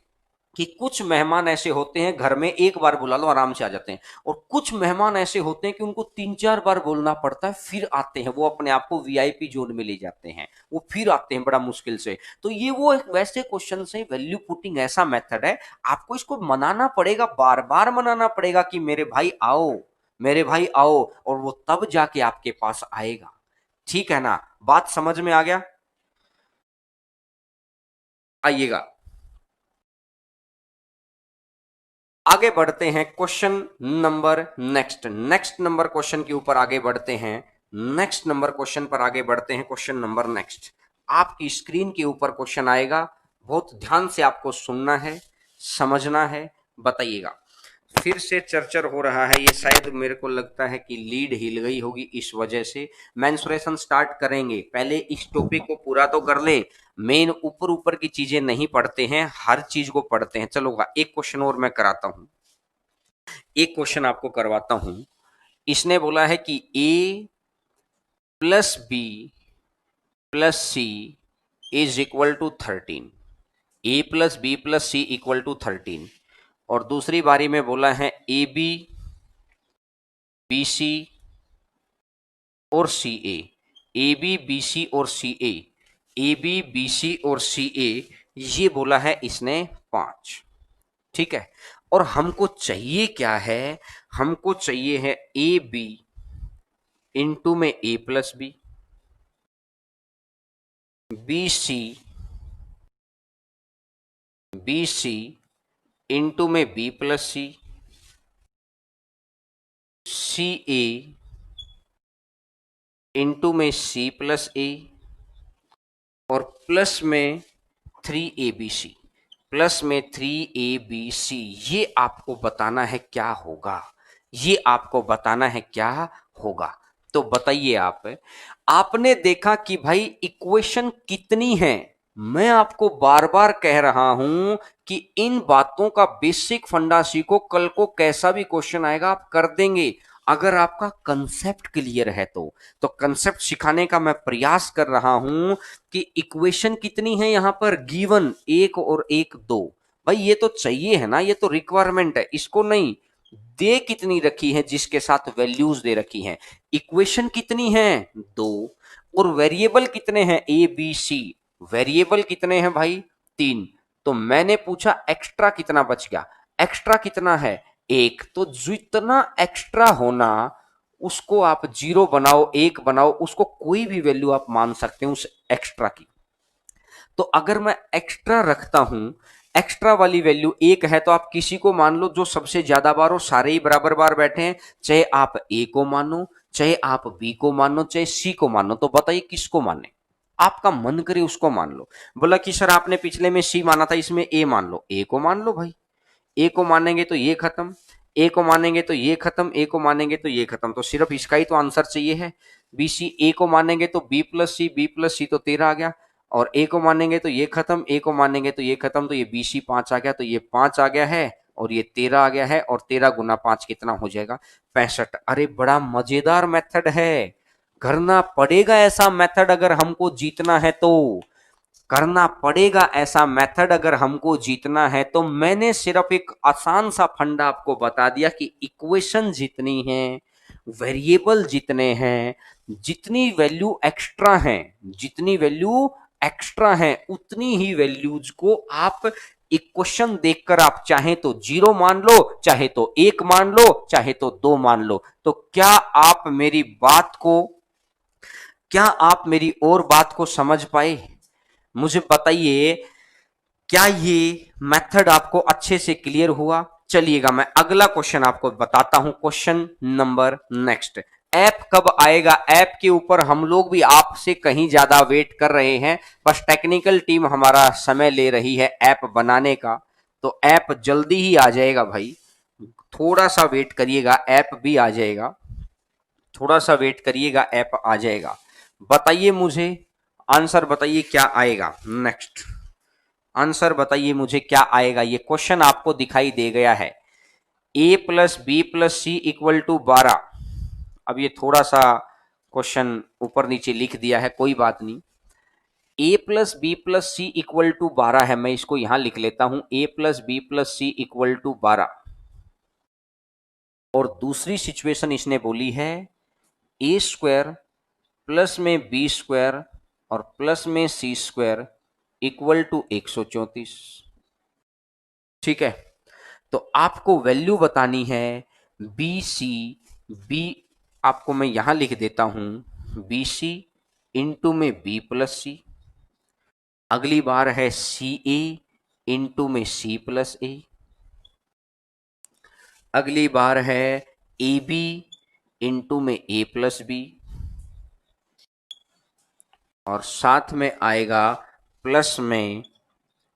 कि कुछ मेहमान ऐसे होते हैं, घर में एक बार बुला लो आराम से आ जाते हैं, और कुछ मेहमान ऐसे होते हैं कि उनको 3-4 बार बोलना पड़ता है फिर आते हैं, वो अपने आप को वीआईपी जोन में ले जाते हैं, वो फिर आते हैं बड़ा मुश्किल से। तो ये वो एक वैसे क्वेश्चन है, वैल्यू पुटिंग ऐसा मेथड है, आपको इसको मनाना पड़ेगा, बार बार मनाना पड़ेगा कि मेरे भाई आओ, मेरे भाई आओ, और वो तब जाके आपके पास आएगा। ठीक है ना, बात समझ में आ गया? आइएगा, आगे बढ़ते हैं question number next, next number question के ऊपर आगे बढ़ते हैं। नेक्स्ट नंबर क्वेश्चन पर आगे बढ़ते हैं, क्वेश्चन नंबर नेक्स्ट। आपकी स्क्रीन के ऊपर क्वेश्चन आएगा, बहुत ध्यान से आपको सुनना है, समझना है, बताइएगा। फिर से चरचर हो रहा है, ये शायद मेरे को लगता है कि लीड हिल गई होगी, इस वजह से मेंसुरेशन स्टार्ट करेंगे। पहले इस टॉपिक को पूरा तो कर ले, मेन ऊपर ऊपर की चीजें नहीं पढ़ते हैं, हर चीज को पढ़ते हैं। चलो एक क्वेश्चन और मैं कराता हूं, एक क्वेश्चन आपको करवाता हूं। इसने बोला है कि A plus B plus C is equal to 13, A plus B plus C equal to 13। और दूसरी बारी में बोला है ए बी बी सी और सी ए बी बी सी और सी ए बी बी सी और सी ए, ये बोला है इसने 5। ठीक है, और हमको चाहिए क्या है, हमको चाहिए है ए बी इंटू में ए प्लस बी सी इंटू में बी प्लस सी ए इंटू में सी प्लस ए, और प्लस में 3ABC, प्लस में 3ABC। ये आपको बताना है क्या होगा, ये आपको बताना है क्या होगा। तो बताइए आप, आपने देखा कि भाई इक्वेशन कितनी है, मैं आपको बार बार कह रहा हूं कि इन बातों का बेसिक फंडा सीखो, कल को कैसा भी क्वेश्चन आएगा आप कर देंगे, अगर आपका कंसेप्ट क्लियर है तो कंसेप्ट सिखाने का मैं प्रयास कर रहा हूं कि इक्वेशन कितनी है यहां पर गिवन, 1 और 1 2। भाई ये तो चाहिए है ना, ये तो रिक्वायरमेंट है, इसको नहीं दे कितनी रखी है जिसके साथ वैल्यूज दे रखी हैं। इक्वेशन कितनी है 2, और वेरिएबल कितने हैं ए बी सी, वेरिएबल कितने हैं भाई 3। तो मैंने पूछा एक्स्ट्रा कितना बच गया, एक्स्ट्रा कितना है 1, तो जितना एक्स्ट्रा होना उसको आप 0 बनाओ 1 बनाओ, उसको कोई भी वैल्यू आप मान सकते हैं उस एक्स्ट्रा की। तो अगर मैं एक्स्ट्रा रखता हूं, एक्स्ट्रा वाली वैल्यू 1 है, तो आप किसी को मान लो जो सबसे ज्यादा बार हो, सारे ही बराबर बार बैठे हैं, चाहे आप ए को मानो, चाहे आप बी को मानो, चाहे सी को मानो, तो बताइए किसको माने, आपका मन करे उसको मान लो। बोला कि सर आपने पिछले में सी माना था, इसमें ए मान लो, ए को मान लो भाई, ए को मानेंगे तो ये खत्म, ए को मानेंगे तो ये खत्म, ए को मानेंगे तो ये खत्म, तो सिर्फ इसका ही तो आंसर चाहिए है बी सी। ए को मानेंगे तो बी प्लस सी तो 13 आ गया, और ए को मानेंगे तो ये खत्म, ए को मानेंगे तो ये खत्म, तो ये बी सी 5 आ गया, तो ये 5 आ गया है और ये 13 आ गया है, और 13 गुना 5 कितना हो जाएगा 65। अरे बड़ा मजेदार मेथड है, करना पड़ेगा ऐसा मेथड अगर हमको जीतना है तो, करना पड़ेगा ऐसा मेथड अगर हमको जीतना है तो। मैंने सिर्फ एक आसान सा फंडा आपको बता दिया कि इक्वेशन जितनी है, वेरिएबल जितने हैं, जितनी वैल्यू एक्स्ट्रा है, जितनी वैल्यू एक्स्ट्रा है, उतनी ही वैल्यूज को आप इक्वेशन देखकर आप चाहे तो 0 मान लो, चाहे तो 1 मान लो, चाहे तो 2 मान लो। तो क्या आप मेरी बात को, क्या आप मेरी और बात को समझ पाए, मुझे बताइए क्या ये मेथड आपको अच्छे से क्लियर हुआ। चलिएगा मैं अगला क्वेश्चन आपको बताता हूं, क्वेश्चन नंबर नेक्स्ट। ऐप कब आएगा, ऐप के ऊपर हम लोग भी आपसे कहीं ज्यादा वेट कर रहे हैं, बस टेक्निकल टीम हमारा समय ले रही है ऐप बनाने का, तो ऐप जल्दी ही आ जाएगा भाई, थोड़ा सा वेट करिएगा ऐप भी आ जाएगा, थोड़ा सा वेट करिएगा ऐप आ जाएगा। बताइए मुझे आंसर, बताइए क्या आएगा नेक्स्ट आंसर, बताइए मुझे क्या आएगा। ये क्वेश्चन आपको दिखाई दे गया है, A plus B plus C equal to 12। अब ये थोड़ा सा क्वेश्चन ऊपर नीचे लिख दिया है, कोई बात नहीं। A plus B plus C equal to 12 है, मैं इसको यहां लिख लेता हूं, A plus B plus C equal to 12। और दूसरी सिचुएशन इसने बोली है ए स्क्वायर प्लस में बी स्क्वायर और प्लस में सी स्क्वायर इक्वल टू 134। ठीक है, तो आपको वैल्यू बतानी है बी सी, बी आपको मैं यहां लिख देता हूं बी सी इंटू में बी प्लस सी, अगली बार है सी ए इंटू में सी प्लस ए, अगली बार है ए बी इंटू में ए प्लस बी, और साथ में आएगा प्लस में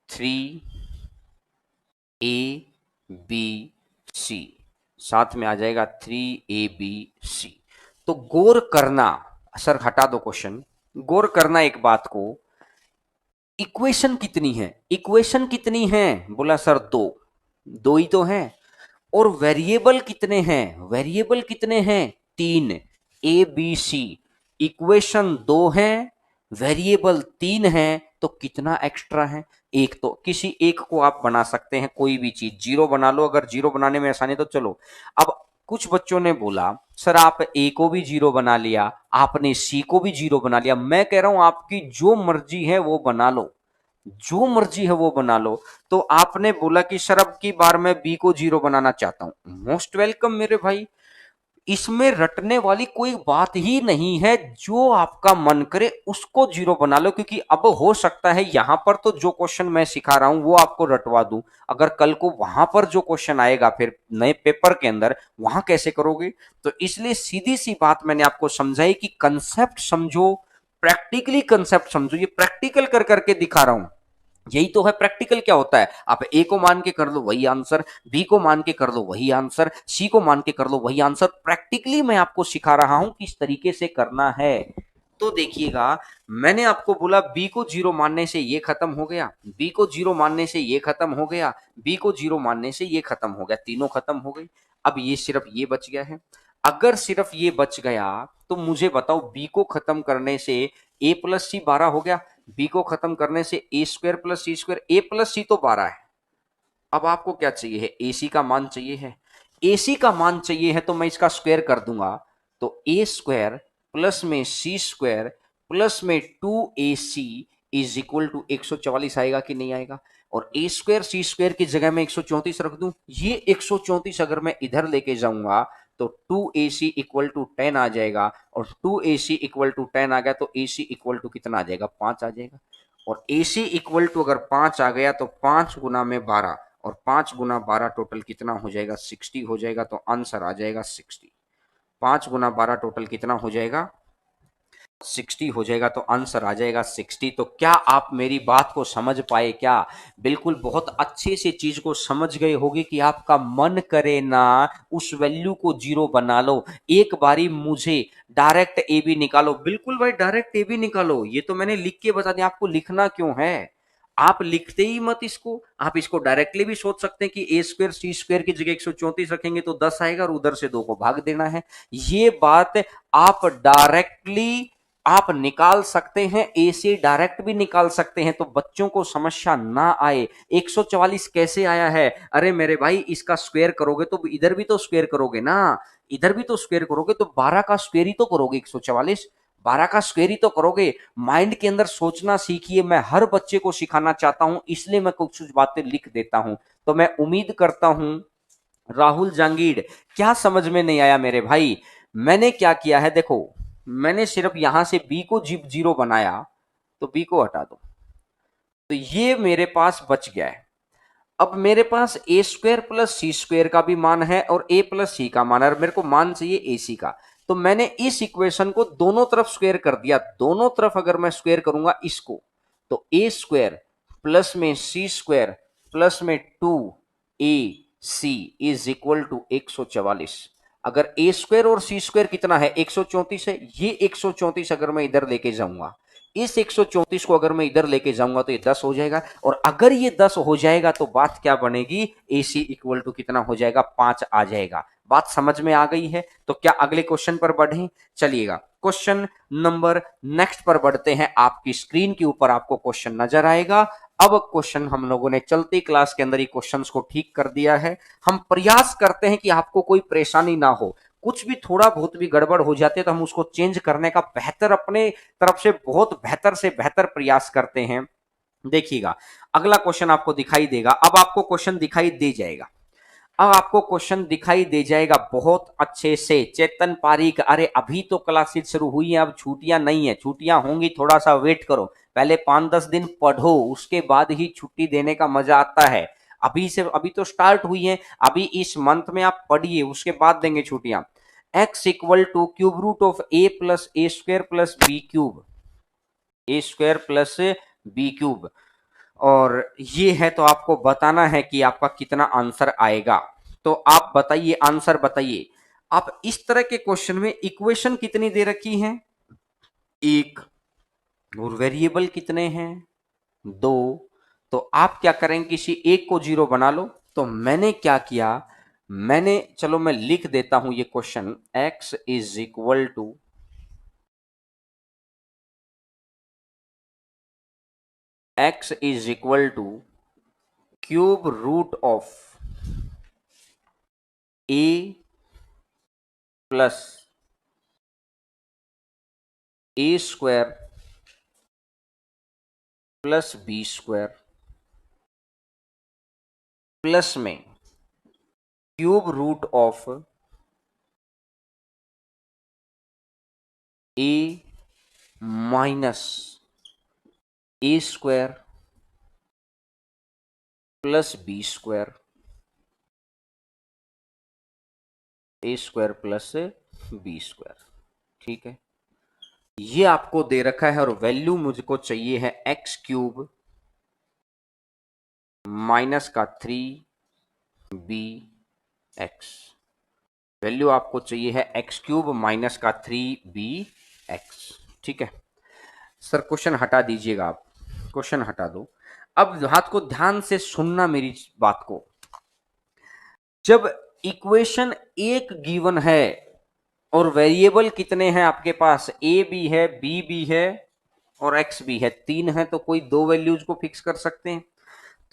3 ए बी सी। साथ में आ जाएगा 3ABC। तो गौर करना, सर हटा दो क्वेश्चन, गौर करना एक बात को, इक्वेशन कितनी है, इक्वेशन कितनी है, बोला सर दो, दो ही तो है। और वेरिएबल कितने हैं, वेरिएबल कितने हैं, तीन, ए बी सी। इक्वेशन दो है, वेरिएबल तीन है, तो कितना एक्स्ट्रा है, एक। तो किसी एक को आप बना सकते हैं, कोई भी चीज जीरो बना लो, अगर जीरो बनाने में आसानी तो चलो। अब कुछ बच्चों ने बोला सर आप ए को भी जीरो बना लिया, आपने सी को भी जीरो बना लिया। मैं कह रहा हूं आपकी जो मर्जी है वो बना लो, जो मर्जी है वो बना लो। तो आपने बोला कि सर अब की बार मैं बी को जीरो बनाना चाहता हूं, मोस्ट वेलकम मेरे भाई। इसमें रटने वाली कोई बात ही नहीं है, जो आपका मन करे उसको जीरो बना लो। क्योंकि अब हो सकता है यहां पर तो जो क्वेश्चन मैं सिखा रहा हूं वो आपको रटवा दूं, अगर कल को वहां पर जो क्वेश्चन आएगा फिर नए पेपर के अंदर, वहां कैसे करोगे। तो इसलिए सीधी सी बात मैंने आपको समझाई कि कंसेप्ट समझो, प्रैक्टिकली कंसेप्ट समझो। ये प्रैक्टिकल कर करके दिखा रहा हूं, यही तो है प्रैक्टिकल। क्या होता है, आप ए को मान के कर लो वही आंसर, बी को मान के कर लो वही आंसर, सी को मान के कर लो वही आंसर। प्रैक्टिकली मैं आपको सिखा रहा हूं किस तरीके से करना है। तो देखिएगा, मैंने आपको बोला बी को जीरो मानने से ये खत्म हो गया, बी को जीरो मानने से ये खत्म हो गया, बी को जीरो मानने से ये खत्म हो गया, तीनों खत्म हो गई। अब ये सिर्फ ये बच गया है। अगर सिर्फ ये बच गया तो मुझे बताओ, बी को खत्म करने से ए प्लस सी 12 हो गया, बी को खत्म करने से ए स्क्वायर प्लस सी स्क्वायर, ए प्लस सी तो 12 है। अब आपको क्या चाहिए है, एसी का मान चाहिए है। एसी का मान चाहिए है तो मैं इसका स्क्वायर कर दूंगा, तो ए स्क्वायर प्लस में सी स्क्वायर प्लस में 2ac इज इक्वल टू 144 आएगा कि नहीं आएगा। और ए स्क्वायर सी स्क्वायर की जगह में 134 रख दूं, ये 134 अगर मैं इधर लेके जाऊंगा तो 2ac इक्वल टू 10 आ जाएगा। और 2ac इक्वल टू 10 आ गया तो ac इक्वल टू कितना आ जाएगा, 5 आ जाएगा। और AC इक्वल टू अगर 5 आ गया तो 5 गुना में 12, और 5 गुना 12 टोटल कितना हो जाएगा, 60 हो जाएगा। तो आंसर आ जाएगा 60। 5 गुना 12 टोटल कितना हो जाएगा, 60 हो जाएगा। तो आंसर आ जाएगा 60। तो क्या आप मेरी बात को समझ पाए क्या, बिल्कुल बहुत अच्छे से चीज को समझ गए होगे कि आपका मन करे ना उस वैल्यू को जीरो बना लो। एक बारी मुझे डायरेक्ट ए बी निकालो, बिल्कुल भाई डायरेक्ट ए बी निकालो, ये तो मैंने लिख के बता दिया, आपको लिखना क्यों है। आप लिखते ही मत इसको, आप इसको डायरेक्टली भी सोच सकते हैं कि ए स्क्वायर सी स्क्वायर की जगह 134 रखेंगे तो 10 आएगा और उधर से 2 को भाग देना है। ये बात आप डायरेक्टली आप निकाल सकते हैं, ए से डायरेक्ट भी निकाल सकते हैं, तो बच्चों को समस्या ना आए। 144 कैसे आया है, अरे मेरे भाई इसका स्क्वायर करोगे तो इधर भी तो स्क्वायर करोगे ना, इधर भी तो स्क्वायर करोगे, तो 12 का स्क्वायर ही तो करोगे, 144 12 का स्क्वायर ही तो करोगे। माइंड के अंदर सोचना सीखिए, मैं हर बच्चे को सिखाना चाहता हूं, इसलिए मैं कुछ कुछ बातें लिख देता हूं। तो मैं उम्मीद करता हूं राहुल जांगीड़, क्या समझ में नहीं आया मेरे भाई। मैंने क्या किया है देखो, मैंने सिर्फ यहां से बी को जीरो बनाया, तो बी को हटा दो, तो ये मेरे पास बच गया है। अब मेरे पास ए स्क्वायर प्लस सी स्क्वायर का भी मान है और ए प्लस सी का मान है, और मेरे को मान चाहिए ए सी का। तो मैंने इस इक्वेशन को दोनों तरफ स्क्वायर कर दिया। दोनों तरफ अगर मैं स्क्वायर करूंगा इसको, तो ए स्क्वायर प्लस में सी स्क्वायर प्लस में 2ac इज इक्वल टू 144। अगर ए स्क्वायर और सी स्क्वायर कितना है, 134 है, ये 134 अगर मैं इधर लेके जाऊंगा, इस 134 को अगर मैं इधर लेके जाऊंगा तो ये 10 हो जाएगा। और अगर ये 10 हो जाएगा तो बात क्या बनेगी, AC इक्वल टू कितना हो जाएगा, 5 आ जाएगा। बात समझ में आ गई है। तो क्या अगले क्वेश्चन पर बढ़े, चलिएगा क्वेश्चन नंबर नेक्स्ट पर बढ़ते हैं। आपकी स्क्रीन के ऊपर आपको क्वेश्चन नजर आएगा। अब क्वेश्चन हम लोगों ने चलती क्लास के अंदर ही क्वेश्चंस को ठीक कर दिया है। हम प्रयास करते हैं कि आपको कोई परेशानी ना हो, कुछ भी थोड़ा बहुत भी गड़बड़ हो जाते हैं तो हम उसको चेंज करने का बेहतर अपने तरफ से बहुत बेहतर से बेहतर प्रयास करते हैं। देखिएगा अगला क्वेश्चन आपको दिखाई देगा, अब आपको क्वेश्चन दिखाई दे जाएगा, अब आपको क्वेश्चन दिखाई दे जाएगा बहुत अच्छे से। चेतन पारीक, अरे अभी तो क्लासेस शुरू हुई है, अब छुट्टियां नहीं है, छुट्टियां होंगी, थोड़ा सा वेट करो, पहले 5-10 दिन पढ़ो, उसके बाद ही छुट्टी देने का मजा आता है। अभी से, अभी तो स्टार्ट हुई है, अभी इस मंथ में आप पढ़िए, उसके बाद देंगे छुट्टियां। x equal to cube root of a plus A square plus B cube, A square plus B cube, और ये है तो आपको बताना है कि आपका कितना आंसर आएगा। तो आप बताइए, आंसर बताइए। आप इस तरह के क्वेश्चन में इक्वेशन कितनी दे रखी है? एक। और वेरिएबल कितने हैं? दो। तो आप क्या करेंगे, किसी एक को जीरो बना लो। तो मैंने क्या किया, चलो मैं लिख देता हूं ये question, x is equal to cube root of A plus A square plus B square plus में cube root of A minus A square plus B square, A square plus B square. ठीक है, ये आपको दे रखा है और value मुझको चाहिए है एक्स क्यूब माइनस का 3b एक्स। वैल्यू आपको चाहिए है एक्स क्यूब माइनस का 3bx। ठीक है सर, क्वेश्चन हटा दीजिएगा आप, क्वेश्चन हटा दो। अब हाथ को ध्यान से सुनना मेरी बात को। जब इक्वेशन एक गिवन है और वेरिएबल कितने हैं आपके पास, ए भी है, बी भी है और एक्स भी है, तीन है, तो कोई दो वैल्यूज को फिक्स कर सकते हैं।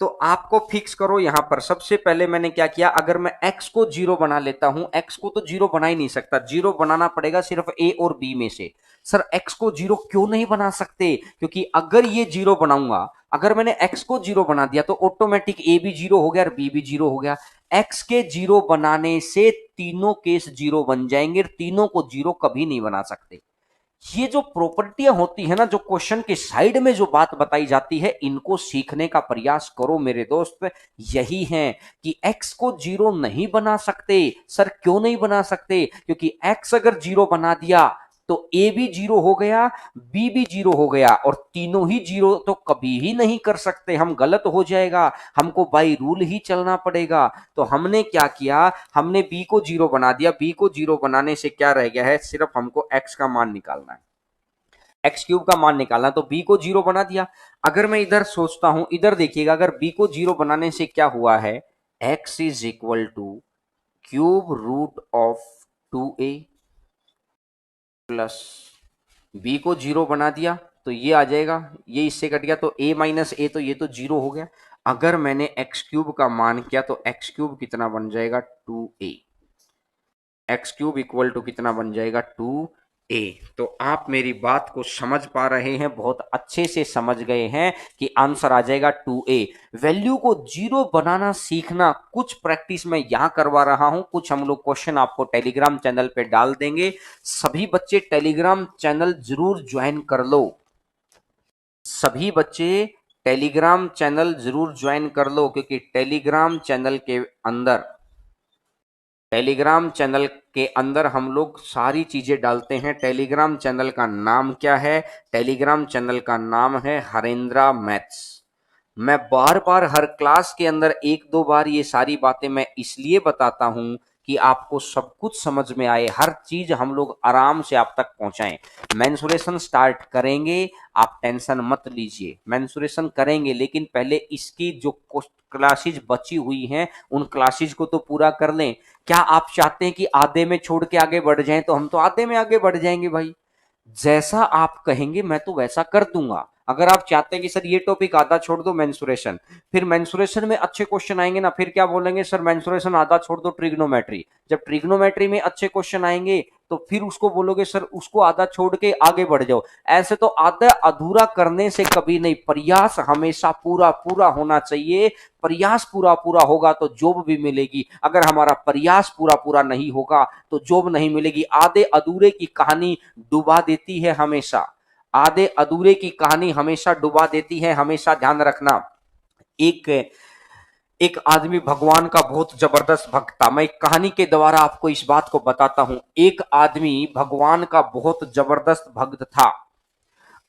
तो आपको फिक्स करो यहां पर। सबसे पहले मैंने क्या किया, अगर मैं x को जीरो बना लेता हूं, x को तो जीरो बना ही नहीं सकता, जीरो बनाना पड़ेगा सिर्फ a और b में से। सर x को जीरो क्यों नहीं बना सकते? क्योंकि अगर ये जीरो बनाऊंगा, अगर मैंने x को जीरो बना दिया तो ऑटोमेटिक a भी जीरो हो गया और b भी जीरो हो गया। x के जीरो बनाने से तीनों केस जीरो बन जाएंगे, तीनों को जीरो कभी नहीं बना सकते। ये जो प्रॉपर्टियां होती है ना, जो क्वेश्चन के साइड में जो बात बताई जाती है, इनको सीखने का प्रयास करो मेरे दोस्त। यही है कि x को जीरो नहीं बना सकते। सर क्यों नहीं बना सकते? क्योंकि x अगर जीरो बना दिया तो a भी जीरो हो गया, b भी जीरो हो गया, और तीनों ही जीरो तो कभी ही नहीं कर सकते, हम गलत हो जाएगा, हमको बाई रूल ही चलना पड़ेगा। तो हमने क्या किया, हमने b को जीरो बना दिया। b को जीरो बनाने से क्या रह गया है, सिर्फ हमको x का मान निकालना है, एक्स क्यूब का मान निकालना। तो b को जीरो बना दिया। अगर मैं इधर सोचता हूं, इधर देखिएगा, अगर b को जीरो बनाने से क्या हुआ है, x is equal to cube root of 2a plus b को जीरो बना दिया तो ये आ जाएगा, ये इससे कट गया तो a माइनस ए, तो ये तो जीरो हो गया। अगर मैंने एक्स क्यूब का मान किया तो एक्स क्यूब कितना बन जाएगा, 2a। X cube equal to कितना बन जाएगा, 2a। तो आप मेरी बात को समझ पा रहे हैं, बहुत अच्छे से समझ गए हैं कि आंसर आ जाएगा 2a। वैल्यू को जीरो बनाना सीखना, कुछ प्रैक्टिस मैं यहां करवा रहा हूं, कुछ हम लोग क्वेश्चन आपको टेलीग्राम चैनल पे डाल देंगे। सभी बच्चे टेलीग्राम चैनल जरूर ज्वाइन कर लो, सभी बच्चे टेलीग्राम चैनल जरूर ज्वाइन कर लो, क्योंकि टेलीग्राम चैनल के अंदर हम लोग सारी चीजें डालते हैं। टेलीग्राम चैनल का नाम क्या है? टेलीग्राम चैनल का नाम है हरेंद्रा मैथ्स। मैं बार बार हर क्लास के अंदर एक दो बार ये सारी बातें मैं इसलिए बताता हूं कि आपको सब कुछ समझ में आए, हर चीज हम लोग आराम से आप तक पहुंचाएं। मेंसुरेशन स्टार्ट करेंगे, आप टेंशन मत लीजिए, मेंसुरेशन करेंगे, लेकिन पहले इसकी जो क्लासेज बची हुई हैं उन क्लासेज को तो पूरा कर लें। क्या आप चाहते हैं कि आधे में छोड़ के आगे बढ़ जाएं? तो हम तो आधे में आगे बढ़ जाएंगे भाई, जैसा आप कहेंगे मैं तो वैसा कर दूंगा। अगर आप चाहते हैं कि सर ये टॉपिक आधा छोड़ दो मेंसुरेशन, फिर मेंसुरेशन में अच्छे क्वेश्चन आएंगे ना, फिर क्या बोलेंगे, सर मेंसुरेशन आधा छोड़ दो ट्रिग्नोमेट्री। जब ट्रिग्नोमेट्री में अच्छे क्वेश्चन आएंगे तो फिर उसको बोलोगे सर उसको आधा छोड़ के आगे बढ़ जाओ। ऐसे तो आधा अधूरा करने से कभी नहीं, प्रयास हमेशा पूरा पूरा होना चाहिए। प्रयास पूरा पूरा होगा तो जॉब भी मिलेगी, अगर हमारा प्रयास पूरा पूरा नहीं होगा तो जॉब नहीं मिलेगी। आधे अधूरे की कहानी डुबा देती है हमेशा, आधे अधूरे की कहानी हमेशा डुबा देती है, हमेशा ध्यान रखना। एक एक आदमी भगवान का बहुत जबरदस्त भक्त था। मैं एक कहानी के द्वारा आपको इस बात को बताता हूं। एक आदमी भगवान का बहुत जबरदस्त भक्त था।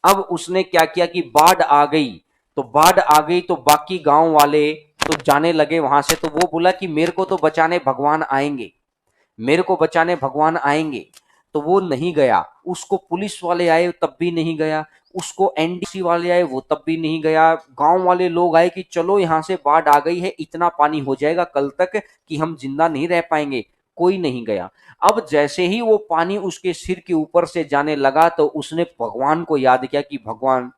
अब उसने क्या किया कि बाढ़ आ गई, तो बाकी गांव वाले तो जाने लगे वहां से। तो वो बोला कि मेरे को तो बचाने भगवान आएंगे, मेरे को बचाने भगवान आएंगे। तो वो नहीं गया। उसको पुलिस वाले आए तब भी नहीं गया, उसको एनडीसी वाले आए वो तब भी नहीं गया। गांव वाले लोग आए कि चलो यहाँ से बाढ़ आ गई है, इतना पानी हो जाएगा कल तक कि हम जिंदा नहीं रह पाएंगे, कोई नहीं गया। अब जैसे ही वो पानी उसके सिर के ऊपर से जाने लगा तो उसने भगवान को याद किया कि भगवान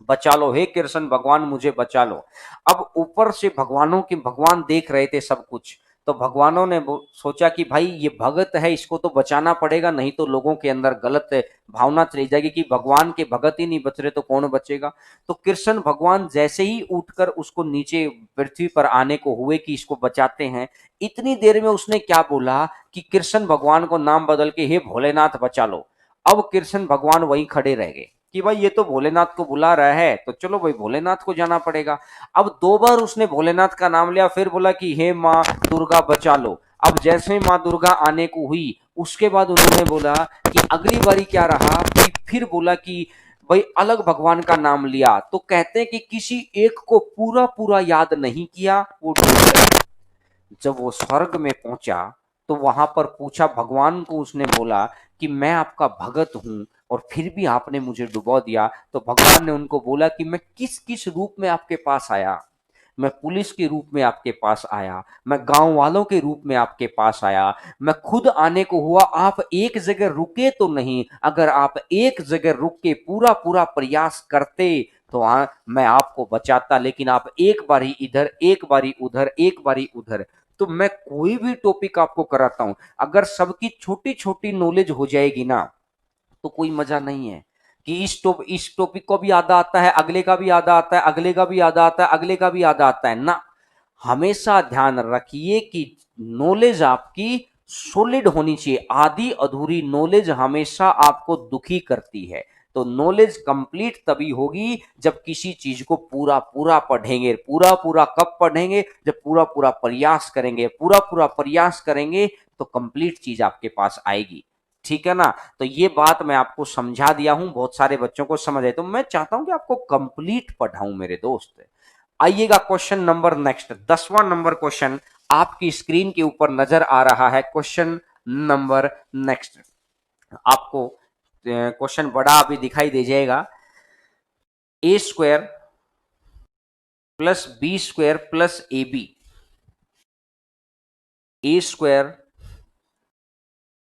बचा लो, हे कृष्ण भगवान मुझे बचा लो। अब ऊपर से भगवानों के भगवान देख रहे थे सब कुछ, तो भगवानों ने सोचा कि भाई ये भगत है, इसको तो बचाना पड़ेगा, नहीं तो लोगों के अंदर गलत भावना चली जाएगी कि भगवान के भगत ही नहीं बच रहे तो कौन बचेगा। तो कृष्ण भगवान जैसे ही उठकर उसको नीचे पृथ्वी पर आने को हुए कि इसको बचाते हैं, इतनी देर में उसने क्या बोला कि कृष्ण भगवान को नाम बदल के हे भोलेनाथ बचा लो। अब कृष्ण भगवान वहीं खड़े रह गए कि भाई ये तो भोलेनाथ को बुला रहा है, तो चलो भाई भोलेनाथ को जाना पड़ेगा। अब 2 बार उसने भोलेनाथ का नाम लिया, फिर बोला कि हे माँ दुर्गा बचा लो। अब जैसे माँ दुर्गा आने को हुई, उसके बाद उन्होंने बोला कि अगली बारी क्या रहा कि फिर बोला कि भाई अलग भगवान का नाम लिया। तो कहते हैं कि किसी एक को पूरा पूरा याद नहीं किया, वो डूब गया। जब वो स्वर्ग में पहुंचा तो वहां पर पूछा भगवान को, उसने बोला कि मैं आपका भगत हूं और फिर भी आपने मुझे डुबो दिया। तो भगवान ने उनको बोला कि मैं किस किस रूप में आपके पास आया। मैं पुलिस के रूप में आपके पास आया, मैं गांव वालों के रूप में आपके पास आया, मैं खुद आने को हुआ। आप एक जगह रुके तो नहीं, अगर आप एक जगह रुक के पूरा पूरा प्रयास करते तो मैं आपको बचाता, लेकिन आप एक बारी इधर एक बारी उधर एक बारी उधर। तो मैं कोई भी टॉपिक आपको कराता हूं, अगर सबकी छोटी छोटी नॉलेज हो जाएगी ना तो कोई मजा नहीं है कि इस टॉपिक को भी आधा आता है, अगले का भी आधा आता है, अगले का भी आधा आता है, अगले का भी आधा आता है ना। हमेशा ध्यान रखिए कि नॉलेज आपकी सॉलिड होनी चाहिए। आधी अधूरी नॉलेज हमेशा आपको दुखी करती है। तो नॉलेज कंप्लीट तभी होगी जब किसी चीज को पूरा पूरा पढ़ेंगे। पूरा पूरा कब पढ़ेंगे? जब पूरा पूरा प्रयास करेंगे। पूरा पूरा प्रयास करेंगे तो कंप्लीट चीज आपके पास आएगी। ठीक है ना? तो ये बात मैं आपको समझा दिया हूं, बहुत सारे बच्चों को समझ आए। तो मैं चाहता हूं कि आपको कंप्लीट पढ़ाऊं मेरे दोस्त। आइएगा क्वेश्चन नंबर नेक्स्ट, 10वां नंबर क्वेश्चन आपकी स्क्रीन के ऊपर नजर आ रहा है। क्वेश्चन नंबर नेक्स्ट आपको क्वेश्चन बड़ा अभी दिखाई दे जाएगा। A square plus B square plus A B, A square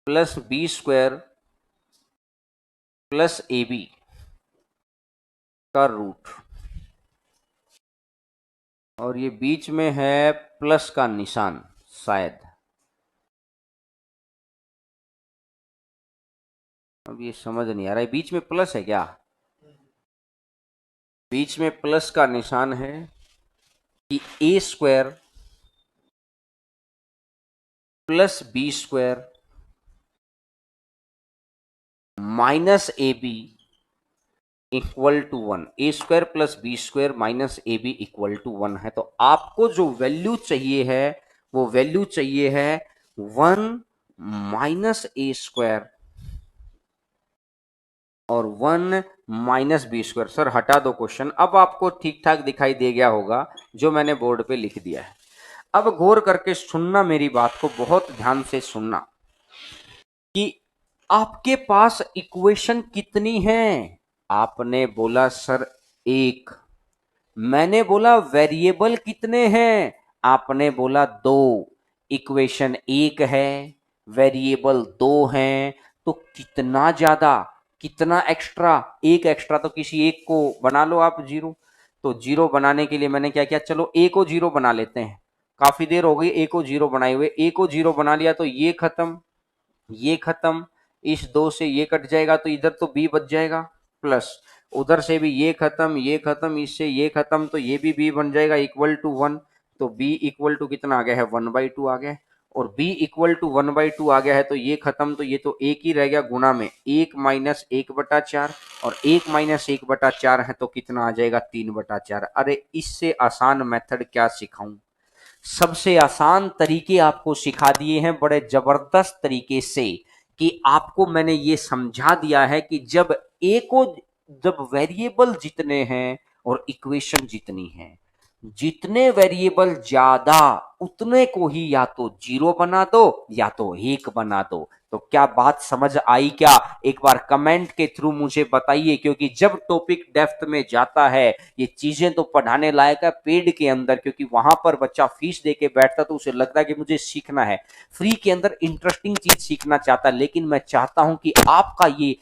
plus B square plus A B का रूट, और ये बीच में है प्लस का निशान। शायद अब ये समझ नहीं आ रहा है, बीच में प्लस है क्या? बीच में प्लस का निशान है कि A square plus B square minus A B equal to 1। A square plus B square minus A B equal to 1 है। तो आपको जो वैल्यू चाहिए है वो वैल्यू चाहिए है 1 माइनस ए स्क्वायर और 1 माइनस बी स्क्वायर। सर हटा दो क्वेश्चन, अब आपको ठीक ठाक दिखाई दे गया होगा जो मैंने बोर्ड पे लिख दिया है। अब गौर करके सुनना, मेरी बात को बहुत ध्यान से सुनना कि आपके पास इक्वेशन कितनी है। आपने बोला सर 1, मैंने बोला वेरिएबल कितने हैं, आपने बोला 2। इक्वेशन 1 है, वेरिएबल 2 हैं, तो कितना ज्यादा, कितना एक्स्ट्रा? एक एक्स्ट्रा, तो किसी एक को बना लो आप जीरो। तो जीरो बनाने के लिए मैंने क्या किया, चलो ए को जीरो बना लेते हैं। काफी देर हो गई ए को जीरो बनाए हुए, ए को जीरो बना लिया तो ये खत्म, ये खत्म, इस 2 से ये कट जाएगा तो इधर तो बी बच जाएगा, प्लस उधर से भी ये खत्म, ये खत्म, इससे ये खत्म, तो ये भी बी बन जाएगा इक्वल टू 1। तो बी इक्वल टू कितना आ गया है, 1/2 आ गया। और बी इक्वल टू 1/2 आ गया है तो ये खत्म, तो ये तो एक ही रह गया गुना में 1 माइनस 1/4, और 1 माइनस 1/4 है तो कितना आ जाएगा, 3/4। अरे इससे आसान मेथड क्या सिखाऊं, सबसे आसान तरीके आपको सिखा दिए हैं बड़े जबरदस्त तरीके से, कि आपको मैंने ये समझा दिया है कि जब ए को, जब वेरिएबल जितने हैं और इक्वेशन जितनी है जितने वेरिएबल ज्यादा उतने को ही या तो जीरो बना दो या तो एक बना दो। तो क्या बात समझ आई क्या? एक बार कमेंट के थ्रू मुझे बताइए, क्योंकि जब टॉपिक डेप्थ में जाता है ये चीजें तो पढ़ाने लायक है पेड के अंदर, क्योंकि वहां पर बच्चा फीस दे के बैठता तो उसे लगता है कि मुझे सीखना है। फ्री के अंदर इंटरेस्टिंग चीज सीखना चाहता है, लेकिन मैं चाहता हूं कि आपका ये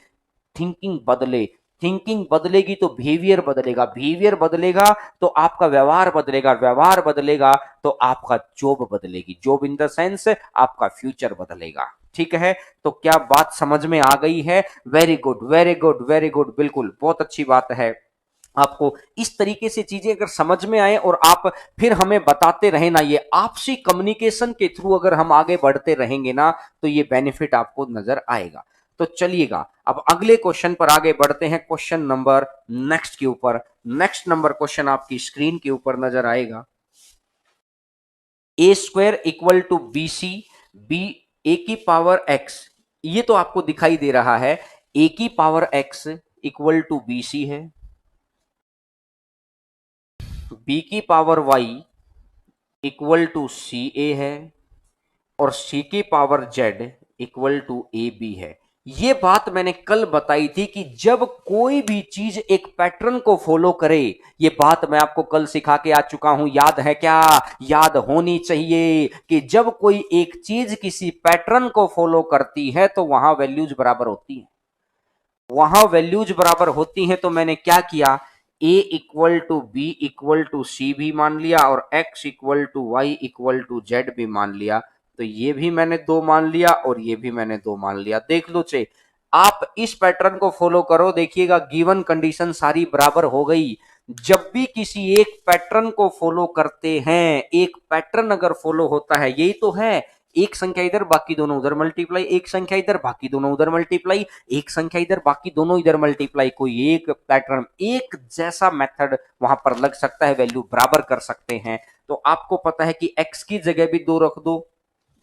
थिंकिंग बदले। थिंकिंग बदलेगी तो बिहेवियर बदलेगा, बिहेवियर बदलेगा तो आपका व्यवहार बदलेगा, व्यवहार बदलेगा तो आपका जॉब बदलेगी, जॉब इन द सेंस आपका फ्यूचर बदलेगा। ठीक है, तो क्या बात समझ में आ गई है? Very good, very good, very good, बिल्कुल बहुत अच्छी बात है। आपको इस तरीके से चीजें अगर समझ में आए और आप फिर हमें बताते रहे ना, ये आपसी कम्युनिकेशन के थ्रू अगर हम आगे बढ़ते रहेंगे ना, तो ये बेनिफिट आपको नजर आएगा। तो चलिएगा अब अगले क्वेश्चन पर आगे बढ़ते हैं, क्वेश्चन नंबर नेक्स्ट के ऊपर। नेक्स्ट नंबर क्वेश्चन आपकी स्क्रीन के ऊपर नजर आएगा। A square equal to B C, B A की पावर एक्स, ये तो आपको दिखाई दे रहा है। ए की power X equal to B C है, बी की power Y equal to C A है, और सी की power Z equal to A B है। ये बात मैंने कल बताई थी कि जब कोई भी चीज एक पैटर्न को फॉलो करे, ये बात मैं आपको कल सिखा के आ चुका हूं, याद है क्या? याद होनी चाहिए कि जब कोई एक चीज किसी पैटर्न को फॉलो करती है तो वहां वैल्यूज बराबर होती है, वहां वैल्यूज बराबर होती हैं। तो मैंने क्या किया, a equal to B equal to C भी मान लिया और x equal to Y equal to Z भी मान लिया। तो ये भी मैंने दो मान लिया और ये भी मैंने दो मान लिया। देख लो चे, आप इस पैटर्न को फॉलो करो, देखिएगा गिवन कंडीशन सारी बराबर हो गई। जब भी किसी एक पैटर्न को फॉलो करते हैं, एक पैटर्न अगर फॉलो होता है, यही तो है, एक संख्या इधर बाकी दोनों उधर मल्टीप्लाई, एक संख्या इधर बाकी दोनों उधर मल्टीप्लाई, एक संख्या इधर बाकी दोनों इधर मल्टीप्लाई, कोई एक पैटर्न एक जैसा मेथड वहां पर लग सकता है, वैल्यू बराबर कर सकते हैं। तो आपको पता है कि x की जगह भी दो रख दो,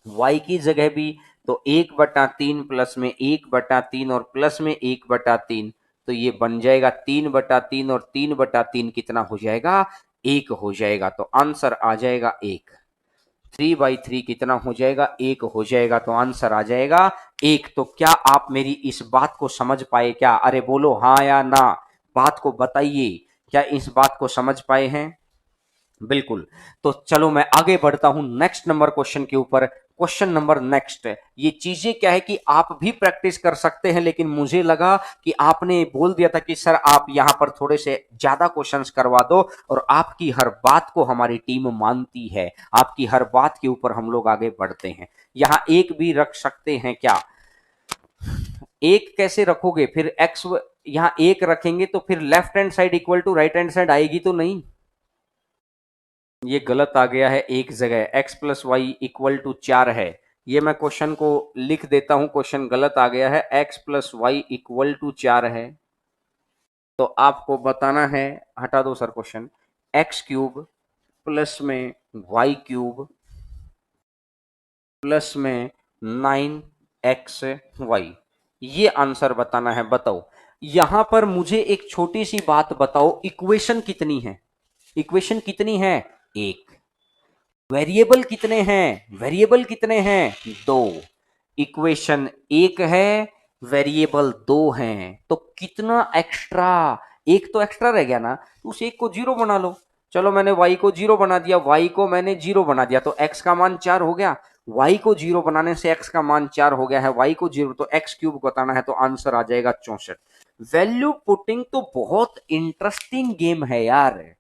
y की जगह भी, तो 1/3 प्लस में 1/3 और प्लस में 1/3, तो ये बन जाएगा 3/3 और 3/3 कितना हो जाएगा? 1 हो जाएगा। तो आंसर आ जाएगा 1। 3/3 कितना हो जाएगा? 1 हो जाएगा। तो आंसर आ जाएगा 1। तो क्या आप मेरी इस बात को समझ पाए क्या? अरे बोलो हाँ या ना, बात को बताइए, क्या इस बात को समझ पाए हैं? बिल्कुल। तो चलो मैं आगे बढ़ता हूं नेक्स्ट नंबर क्वेश्चन के ऊपर। क्वेश्चन नंबर नेक्स्ट, ये चीजें क्या है कि आप भी प्रैक्टिस कर सकते हैं, लेकिन मुझे लगा कि आपने बोल दिया था कि सर आप यहां पर थोड़े से ज्यादा क्वेश्चंस करवा दो, और आपकी हर बात को हमारी टीम मानती है, आपकी हर बात के ऊपर हम लोग आगे बढ़ते हैं। यहां एक भी रख सकते हैं क्या? एक कैसे रखोगे फिर? एक्स यहां एक रखेंगे तो फिर left hand side equal to right hand side आएगी तो नहीं? ये गलत आ गया है एक जगह, x plus Y equal to 4 है। ये मैं क्वेश्चन को लिख देता हूं, क्वेश्चन गलत आ गया है, x plus Y equal to 4 है। तो आपको बताना है, हटा दो sir question, X cube plus में वाई क्यूब प्लस में 9xy, ये आंसर बताना है। बताओ यहां पर मुझे एक छोटी सी बात बताओ, इक्वेशन कितनी है? इक्वेशन कितनी है? एक। वेरिएबल कितने हैं? वेरिएबल कितने हैं? दो। इक्वेशन एक है, वेरिएबल दो हैं, तो कितना एक्स्ट्रा? एक तो एक्स्ट्रा रह गया ना, तो उस एक को जीरो बना लो। चलो मैंने y को जीरो बना दिया, y को मैंने जीरो बना दिया, तो x का मान 4 हो गया। y को जीरो बनाने से x का मान 4 हो गया है, y को जीरो, तो x क्यूब बताना है, तो आंसर आ जाएगा 64। वैल्यू पुटिंग तो बहुत इंटरेस्टिंग गेम है यार,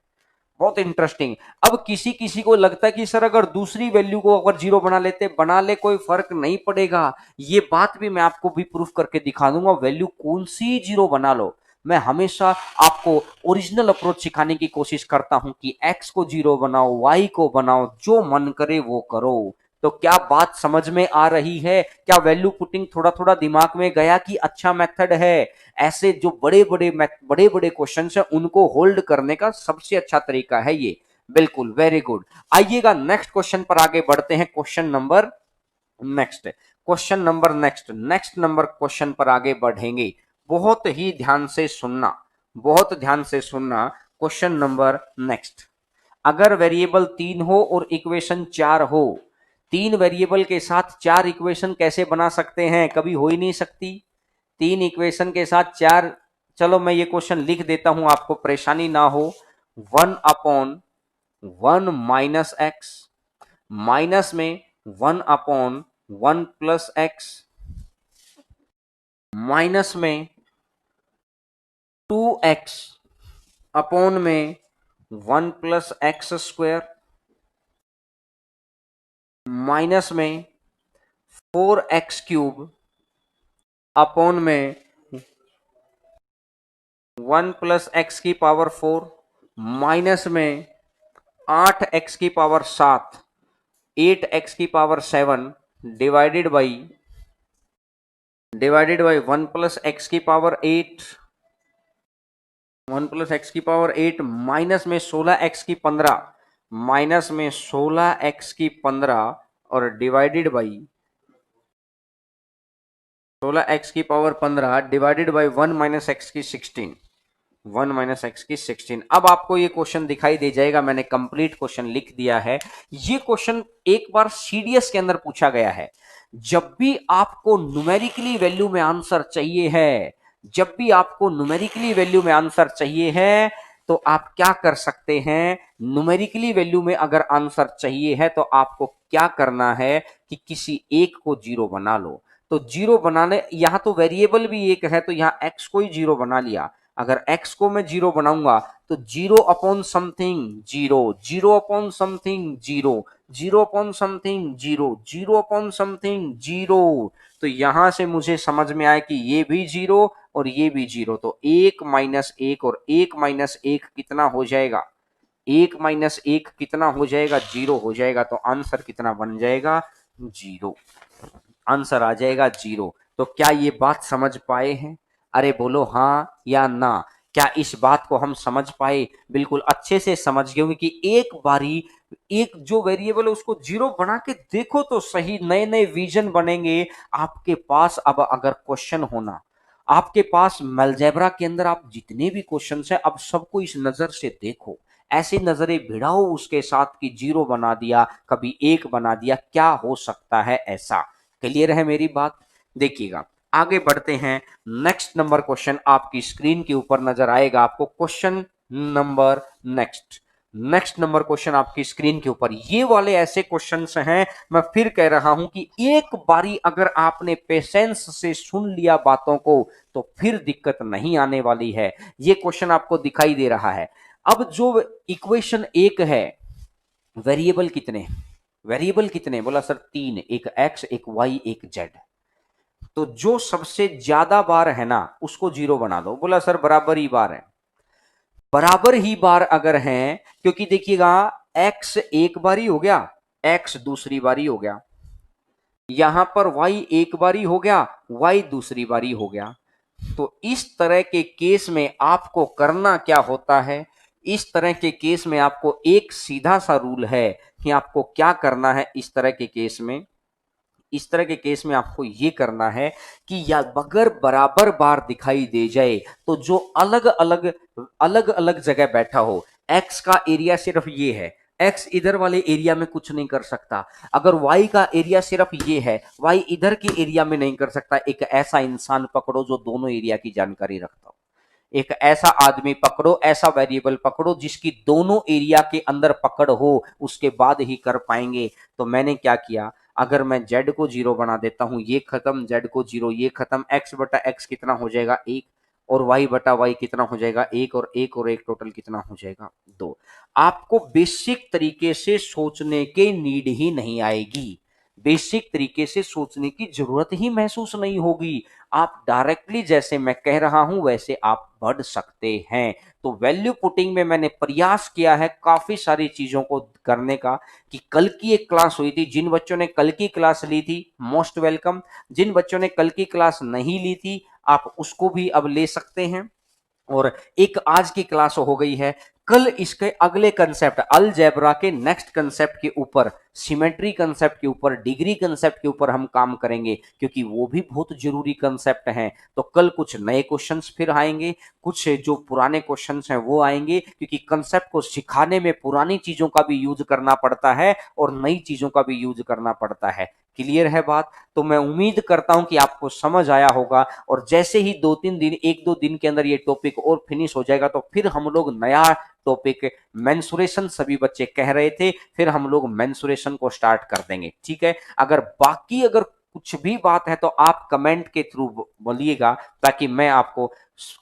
बहुत इंटरेस्टिंग। अब किसी किसी को लगता है कि सर अगर दूसरी वैल्यू को अगर जीरो बना लेते, बना ले, कोई फर्क नहीं पड़ेगा। ये बात भी मैं आपको भी प्रूफ करके दिखा दूंगा, वैल्यू कौन सी जीरो बना लो। मैं हमेशा आपको ओरिजिनल अप्रोच सिखाने की कोशिश करता हूं कि एक्स को जीरो बनाओ, वाई को बनाओ, जो मन करे वो करो। तो क्या बात समझ में आ रही है? क्या वैल्यू पुटिंग थोड़ा थोड़ा दिमाग में गया कि अच्छा मेथड है? ऐसे जो बड़े बड़े क्वेश्चन है उनको होल्ड करने का सबसे अच्छा तरीका है ये। बिल्कुल, वेरी गुड। आइएगा नेक्स्ट क्वेश्चन पर आगे बढ़ते हैं, question number next, question number next, next number question पर आगे बढ़ेंगे। बहुत ही ध्यान से सुनना, बहुत ध्यान से सुनना। क्वेश्चन नंबर नेक्स्ट, अगर वेरिएबल 3 हो और इक्वेशन 4 हो, 3 वेरिएबल के साथ 4 इक्वेशन कैसे बना सकते हैं? कभी हो ही नहीं सकती। 3 इक्वेशन के साथ 4, चलो मैं ये क्वेश्चन लिख देता हूं, आपको परेशानी ना हो। 1/1 माइनस एक्स, माइनस में 1/1 प्लस एक्स, माइनस में 2x अपॉन में 1 प्लस एक्स स्क्वायर, माइनस में 4x³ अपॉन में 1 प्लस एक्स की पावर 4, माइनस में 8x की पावर 7, 8x की power 7 divided by 1 plus x की पावर 8, 1 प्लस एक्स की पावर 8, माइनस में 16x की 15, माइनस में 16x की 15 और डिवाइडेड बाई 16x की power 15 divided by 1 minus x की 16, 1 माइनस एक्स की 16। अब आपको ये क्वेश्चन दिखाई दे जाएगा, मैंने कंप्लीट क्वेश्चन लिख दिया है। ये क्वेश्चन एक बार सीडीएस के अंदर पूछा गया है। जब भी आपको न्यूमेरिकली वैल्यू में आंसर चाहिए है, जब भी आपको न्यूमेरिकली वैल्यू में आंसर चाहिए है, तो आप क्या कर सकते हैं? न्यूमेरिकली वैल्यू में अगर आंसर चाहिए है तो आपको क्या करना है कि किसी एक को जीरो बना लो। तो जीरो बनाने, यहां तो वेरिएबल भी एक है तो यहां एक्स को ही जीरो बना लिया। अगर x को मैं जीरो बनाऊंगा तो 0 upon something 0, 0 upon something 0, 0 upon something 0, 0 upon something 0। तो यहां से मुझे समझ में आया कि ये भी 0 और ये भी 0, तो 1 माइनस 1 और 1 माइनस 1 कितना हो जाएगा? 1 माइनस 1 कितना हो जाएगा? 0 हो जाएगा। तो आंसर कितना बन जाएगा? 0। आंसर आ जाएगा 0। तो क्या ये बात समझ पाए हैं? अरे बोलो हाँ या ना। क्या इस बात को हम समझ पाए? बिल्कुल अच्छे से समझ गए होंगे कि एक बारी एक जो वेरिएबल है उसको जीरो बना के देखो तो सही, नए नए विजन बनेंगे आपके पास। अब अगर क्वेश्चन होना आपके पास अलजेब्रा के अंदर, आप जितने भी क्वेश्चन है अब सबको इस नजर से देखो, ऐसी नजरें भिड़ाओ उसके साथ कि जीरो बना दिया, कभी एक बना दिया, क्या हो सकता है ऐसा। क्लियर है मेरी बात? देखिएगा आगे बढ़ते हैं। नेक्स्ट नंबर क्वेश्चन आपकी स्क्रीन के ऊपर नजर आएगा आपको। Question number next number question आपकी स्क्रीन के ऊपर। ये वाले ऐसे क्वेश्चंस हैं, मैं फिर कह रहा हूं कि एक बारी अगर आपने पेशेंस से सुन लिया बातों को तो फिर दिक्कत नहीं आने वाली है। ये क्वेश्चन आपको दिखाई दे रहा है। अब जो इक्वेशन एक है, वेरिएबल कितने? वेरिएबल कितने? बोला सर 3, एक एक्स, एक वाई, एक जेड। तो जो सबसे ज्यादा बार है ना उसको जीरो बना दो। बोला सर बराबर ही बार है। बराबर ही बार अगर हैं, क्योंकि देखिएगा एक्स एक बारी हो गया, एक्स दूसरी बारी हो गया, यहां पर वाई एक बारी हो गया, वाई दूसरी बारी हो गया। तो इस तरह के केस में आपको करना क्या होता है? इस तरह के केस में आपको एक सीधा सा रूल है कि आपको क्या करना है। इस तरह के केस में, इस तरह के केस में आपको यह करना है कि या अगर बराबर बार दिखाई दे जाए तो जो अलग अलग जगह बैठा हो, एक्स का एरिया सिर्फ ये है, एक्स इधर वाले एरिया में कुछ नहीं कर सकता। अगर वाई का एरिया सिर्फ ये है, वाई इधर के एरिया में नहीं कर सकता। एक ऐसा इंसान पकड़ो जो दोनों एरिया की जानकारी रखता हो। एक ऐसा आदमी पकड़ो, ऐसा वेरिएबल पकड़ो जिसकी दोनों एरिया के अंदर पकड़ हो, उसके बाद ही कर पाएंगे। तो मैंने क्या किया, अगर मैं z को जीरो बना देता हूं, ये खत्म, z को जीरो, ये खत्म, x बटा x कितना हो जाएगा? 1, और y बटा y कितना हो जाएगा? 1, और 1 और 1 टोटल कितना हो जाएगा? 2। आपको बेसिक तरीके से सोचने की नीड ही नहीं आएगी, बेसिक तरीके से सोचने की जरूरत ही महसूस नहीं होगी। आप डायरेक्टली जैसे मैं कह रहा हूं वैसे आप बढ़ सकते हैं। तो वैल्यू पुटिंग में मैंने प्रयास किया है काफी सारी चीजों को करने का। कि कल की एक क्लास हुई थी, जिन बच्चों ने कल की क्लास ली थी मोस्ट वेलकम, जिन बच्चों ने कल की क्लास नहीं ली थी आप उसको भी अब ले सकते हैं। और एक आज की क्लास हो गई है, कल इसके अगले कंसेप्ट अलजेब्रा के नेक्स्ट कंसेप्ट के ऊपर, सिमेट्री कंसेप्ट के ऊपर, डिग्री कंसेप्ट के ऊपर हम काम करेंगे, क्योंकि वो भी बहुत जरूरी कंसेप्ट हैं। तो कल कुछ नए क्वेश्चंस फिर आएंगे, कुछ जो पुराने क्वेश्चंस हैं वो आएंगे, क्योंकि कंसेप्ट को सिखाने में पुरानी चीजों का भी यूज करना पड़ता है और नई चीजों का भी यूज करना पड़ता है। क्लियर है बात? तो मैं उम्मीद करता हूं कि आपको समझ आया होगा, और जैसे ही 2-3 दिन, 1-2 दिन के अंदर ये टॉपिक और फिनिश हो जाएगा तो फिर हम लोग नया टॉपिक मेंसुरेशन, सभी बच्चे कह रहे थे, फिर हम लोग मेंसुरेशन को स्टार्ट कर देंगे। ठीक है, अगर कुछ भी बात है तो आप कमेंट के थ्रू बोलिएगा, ताकि मैं आपको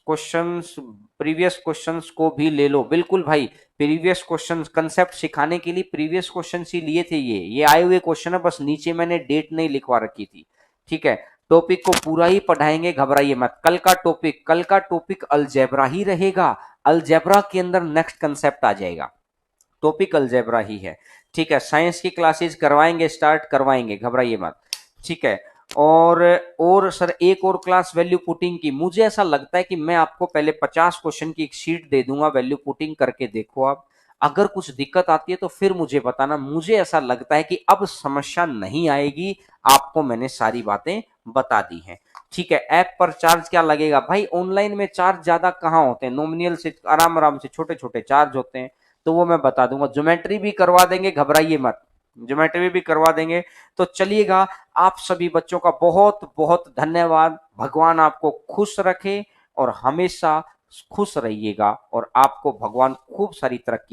क्वेश्चंस, प्रीवियस क्वेश्चंस को भी ले लो। बिल्कुल भाई, प्रीवियस क्वेश्चंस कंसेप्ट सिखाने के लिए प्रीवियस क्वेश्चंस ही लिए थे, ये आए हुए क्वेश्चन है, बस नीचे मैंने डेट नहीं लिखवा रखी थी। ठीक है, टॉपिक को पूरा ही पढ़ाएंगे, घबराइए मत। कल का टॉपिक अलजेब्रा ही रहेगा। अलजेब्रा के अंदर नेक्स्ट कंसेप्ट आ जाएगा, टॉपिक अलजेब्रा ही है। ठीक है, साइंस की क्लासेस करवाएंगे, स्टार्ट करवाएंगे, घबराइए मत। ठीक है, और सर एक और क्लास वैल्यू पुटिंग की, मुझे ऐसा लगता है कि मैं आपको पहले 50 क्वेश्चन की एक शीट दे दूंगा, वैल्यू पुटिंग करके देखो आप। अगर कुछ दिक्कत आती है तो फिर मुझे बताना। मुझे ऐसा लगता है कि अब समस्या नहीं आएगी, आपको मैंने सारी बातें बता दी हैं। ठीक है, ऐप पर चार्ज क्या लगेगा भाई? ऑनलाइन में चार्ज ज्यादा कहाँ होते हैं, नॉमिनल से आराम आराम से छोटे छोटे चार्ज होते हैं, तो वो मैं बता दूंगा। ज्योमेट्री भी करवा देंगे, घबराइए मत, ज्योमेट्री भी करवा देंगे। तो चलिएगा, आप सभी बच्चों का बहुत बहुत धन्यवाद। भगवान आपको खुश रखे और हमेशा खुश रहिएगा, और आपको भगवान खूब सारी तरक्की